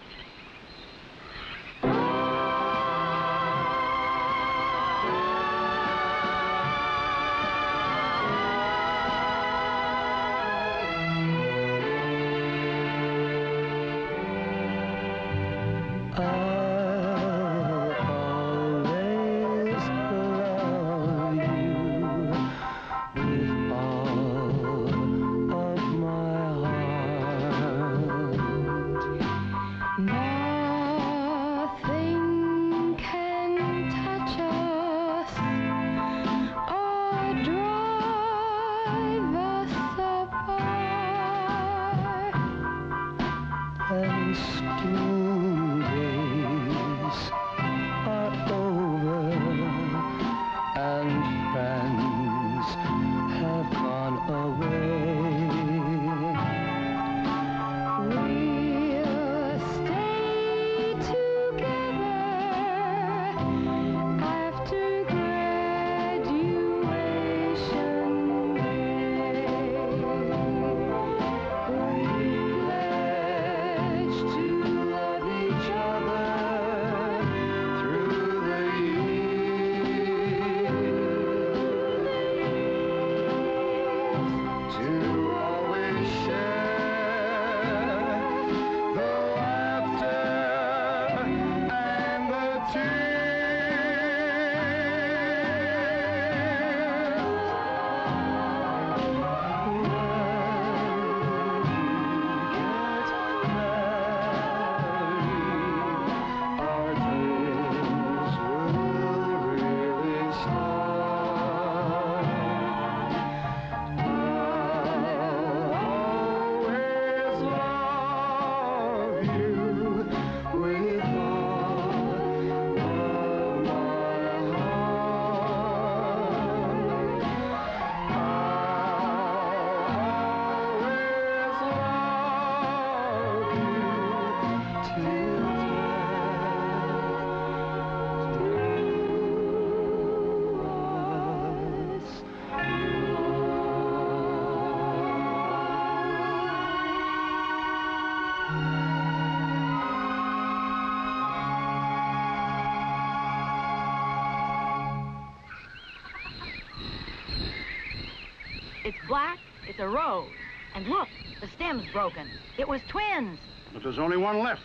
It's black, it's a rose. And look, the stem's broken. It was twins. But there's only one left,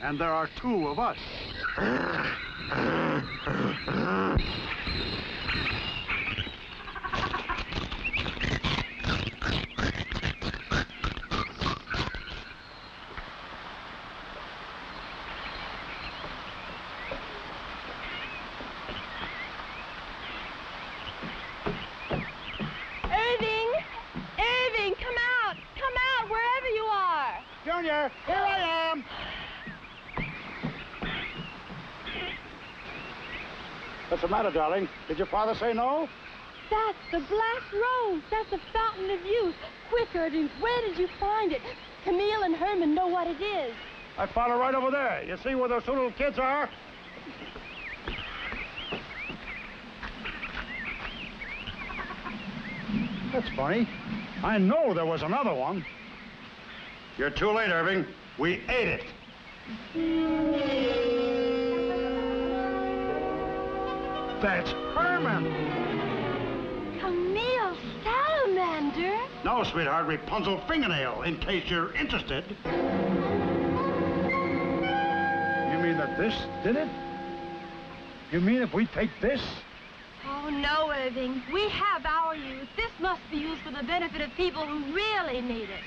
and there are two of us. Junior, here I am. What's the matter, darling? Did your father say no? That's the black rose. That's the fountain of youth. Quick, Irving, where did you find it? Camille and Herman know what it is. I found it right over there. You see where those two little kids are? That's funny. I know there was another one. You're too late, Irving. We ate it. That's Herman. Camille Salamander? No, sweetheart, Rapunzel fingernail, in case you're interested. You mean that this did it? You mean if we take this? Oh, no, Irving. We have our youth. This must be used for the benefit of people who really need it.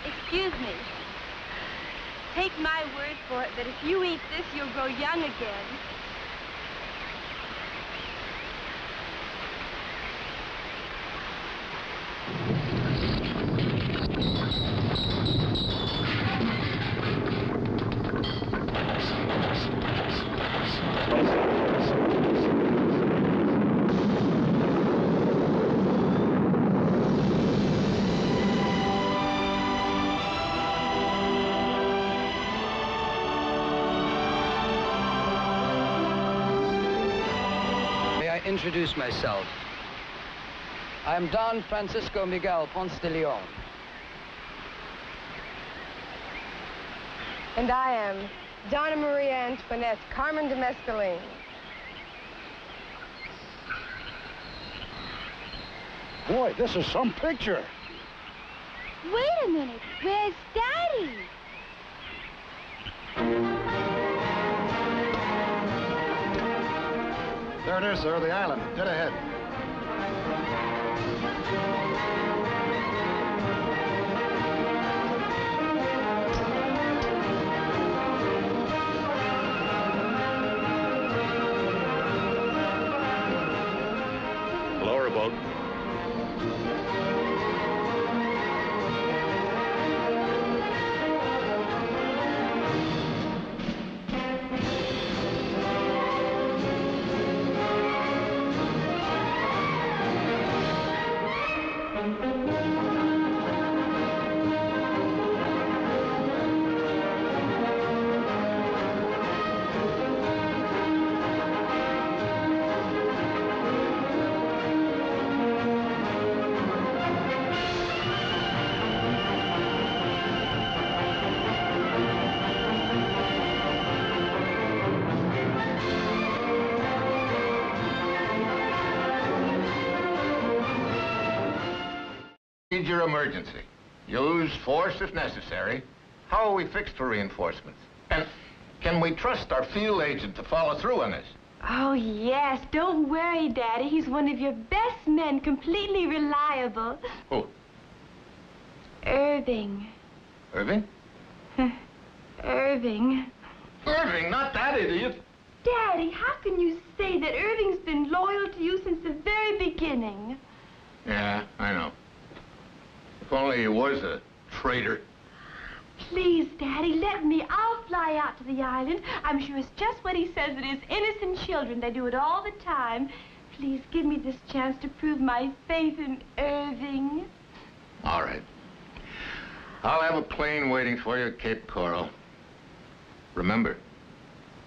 Excuse me. Take my word for it that if you eat this, you'll grow young again. introduce myself. I'm Don Francisco Miguel Ponce de Leon. And I am Donna Maria Antoinette Carmen de Mescaline. Boy, this is some picture. Wait a minute. Where's Daddy? There it is, sir, the island. Dead ahead. Lower boat. Major emergency. Use force if necessary. How are we fixed for reinforcements? And can we trust our field agent to follow through on this? Oh, yes. Don't worry, Daddy. He's one of your best men, completely reliable. Who? Irving. Irving? Irving. Irving, not that idiot. Daddy, how can you say that Irving's been loyal to you since the very beginning? Yeah, I know. If only he was a traitor. Please, Daddy, let me. I'll fly out to the island. I'm sure it's just what he says it is. Innocent children. They do it all the time. Please give me this chance to prove my faith in Irving. All right. I'll have a plane waiting for you at Cape Coral. Remember,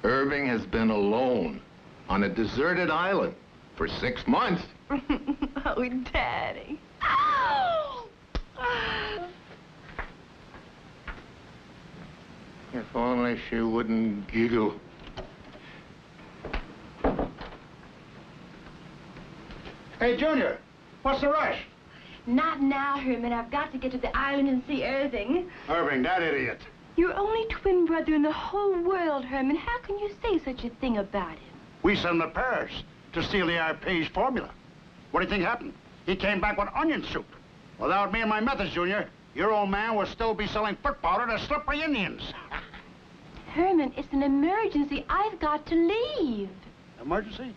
Irving has been alone on a deserted island for 6 months. Oh, Daddy. If only she wouldn't giggle. Hey, Junior, what's the rush? Not now, Herman. I've got to get to the island and see Irving. Irving, that idiot. Your only twin brother in the whole world, Herman. How can you say such a thing about him? We sent him to Paris to steal the Arpège formula. What do you think happened? He came back with onion soup. Without me and my methods, Junior, your old man will still be selling foot powder to slippery Indians. Herman, it's an emergency. I've got to leave. Emergency?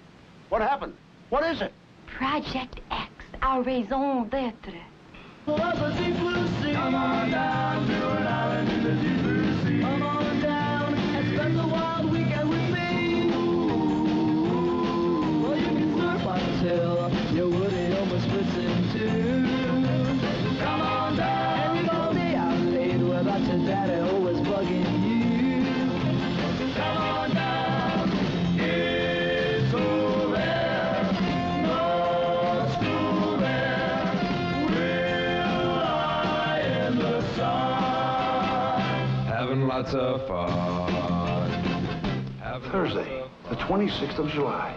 What happened? What is it? Project X, our raison d'etre. Come on down to an island in the deep blue sea. Come on down and spend the wild weekend with me. Well, you can surf until your woody almost splits in two. Come on down. And all day out late without your daddy always bugging you. Come on down. It's so rare. No school there. We'll lie in the sun. Having lots of fun. Thursday, the 26th of July.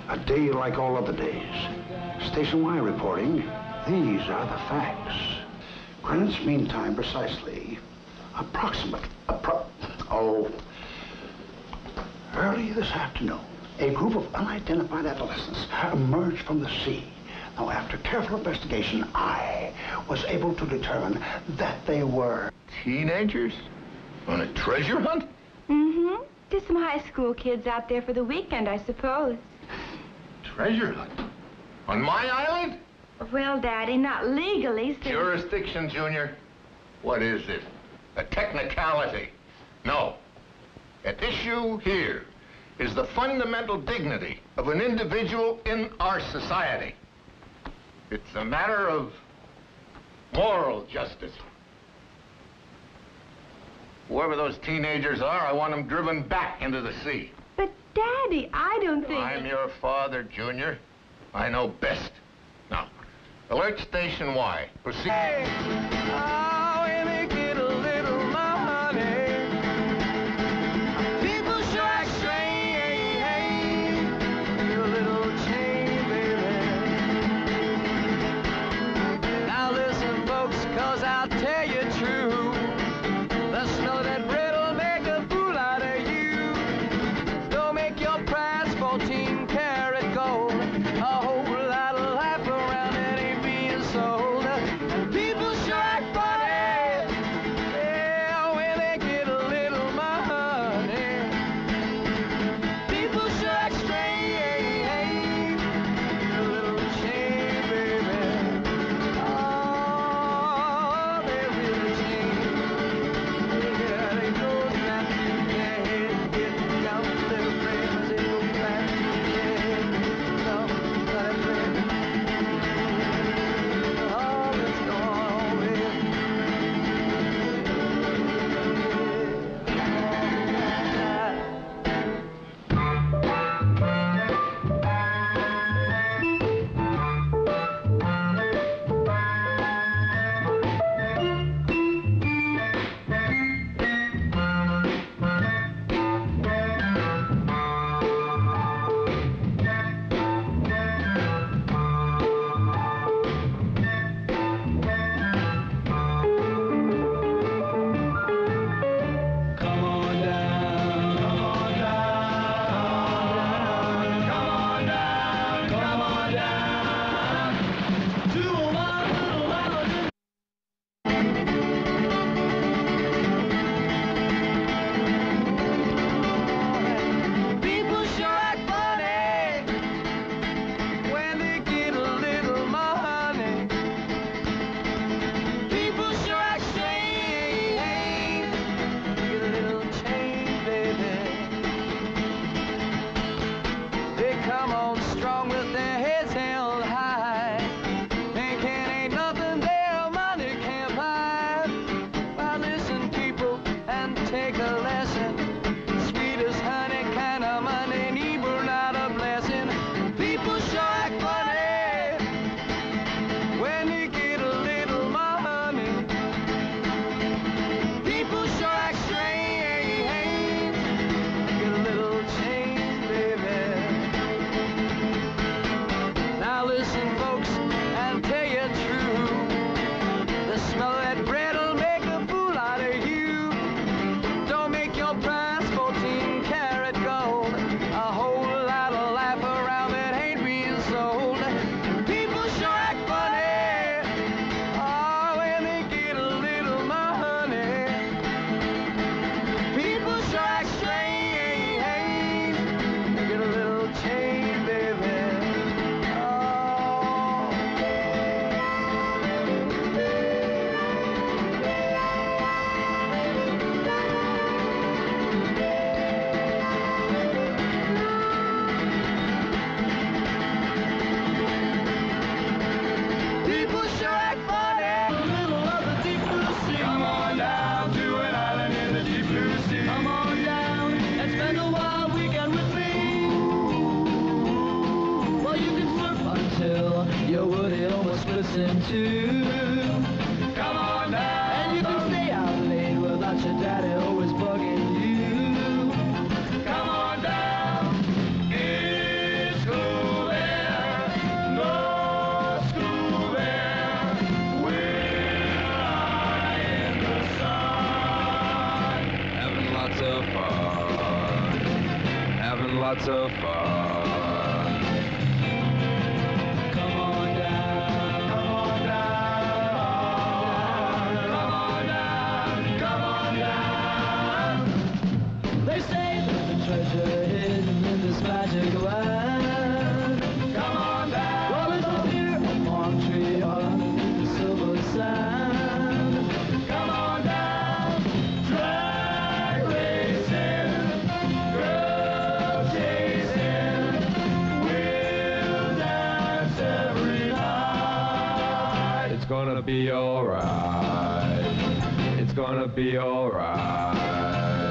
A day like all other days. Station Y reporting, these are the facts. Greenwich Mean Time precisely. Early this afternoon, a group of unidentified adolescents emerged from the sea. Now, after careful investigation, I was able to determine that they were... Teenagers? On a treasure hunt? Mm-hmm. Just some high school kids out there for the weekend, I suppose. Treasure hunt? On my island? Well, Daddy, not legally, so... Jurisdiction, Junior. What is it? A technicality? No. At issue here is the fundamental dignity of an individual in our society. It's a matter of moral justice. Whoever those teenagers are, I want them driven back into the sea. But, Daddy, I don't think... I'm your father, Junior. I know best. Now, alert Station Y. Proceed. Hey. Oh, when they get a little money, people sure act strange. Get a little change, baby. Now listen, folks, 'cause I'll tell you true. The smell of that bread will make a fool out of you. Don't make your prize 14-karat gold. A whole lot of life around that ain't being sold. People sure act funny, yeah, when they get a little money. People sure act strange, a little change, baby. Oh, they really change. Yeah, they know not to get down to their friends. They go back to their head. No, not a friend. Oh, let's go on with it. Come on down, come on down, come on down, come on down, to my little Wellington. People sure act funny when they get a little money. People sure act strange. Get a little change, baby. They come on strong with their heads held high, thinking ain't nothing their money can't buy. Well, listen, people, and take a lesson. Sweet as honey kind of money, evil not a blessing. People sure act funny when they get a little money. People sure act strange. Get a little change, baby. Now listen, folks, and tell you true. The smell of that bread'll make a fool out of you. Don't make your prize 14-karat gold. A whole lot of life around that ain't being sold. People sure act funny, oh, when they get a little money. People sure act strange. Get a little change, baby. People sure act funny. Middle of the deep blue sea. Come on down to an island in the deep blue sea. Come on down and spend a wild weekend with me. Well, you can surf until your woody almost splits in two. Come on down. And you can stay out late without your daddy always bugging you. Come on down. It's cool there. No school there. We're out in the sun. Having lots of fun. Having lots of fun. Come on down, come on down, come on down, come on down. They say there's a treasure hidden in this magic land. Come on down. Well, it's up here, a palm tree underneath the silver sand. Come on down. Drag racing, girl chasing, we'll dance every night. It's gonna be alright. It's gonna be alright.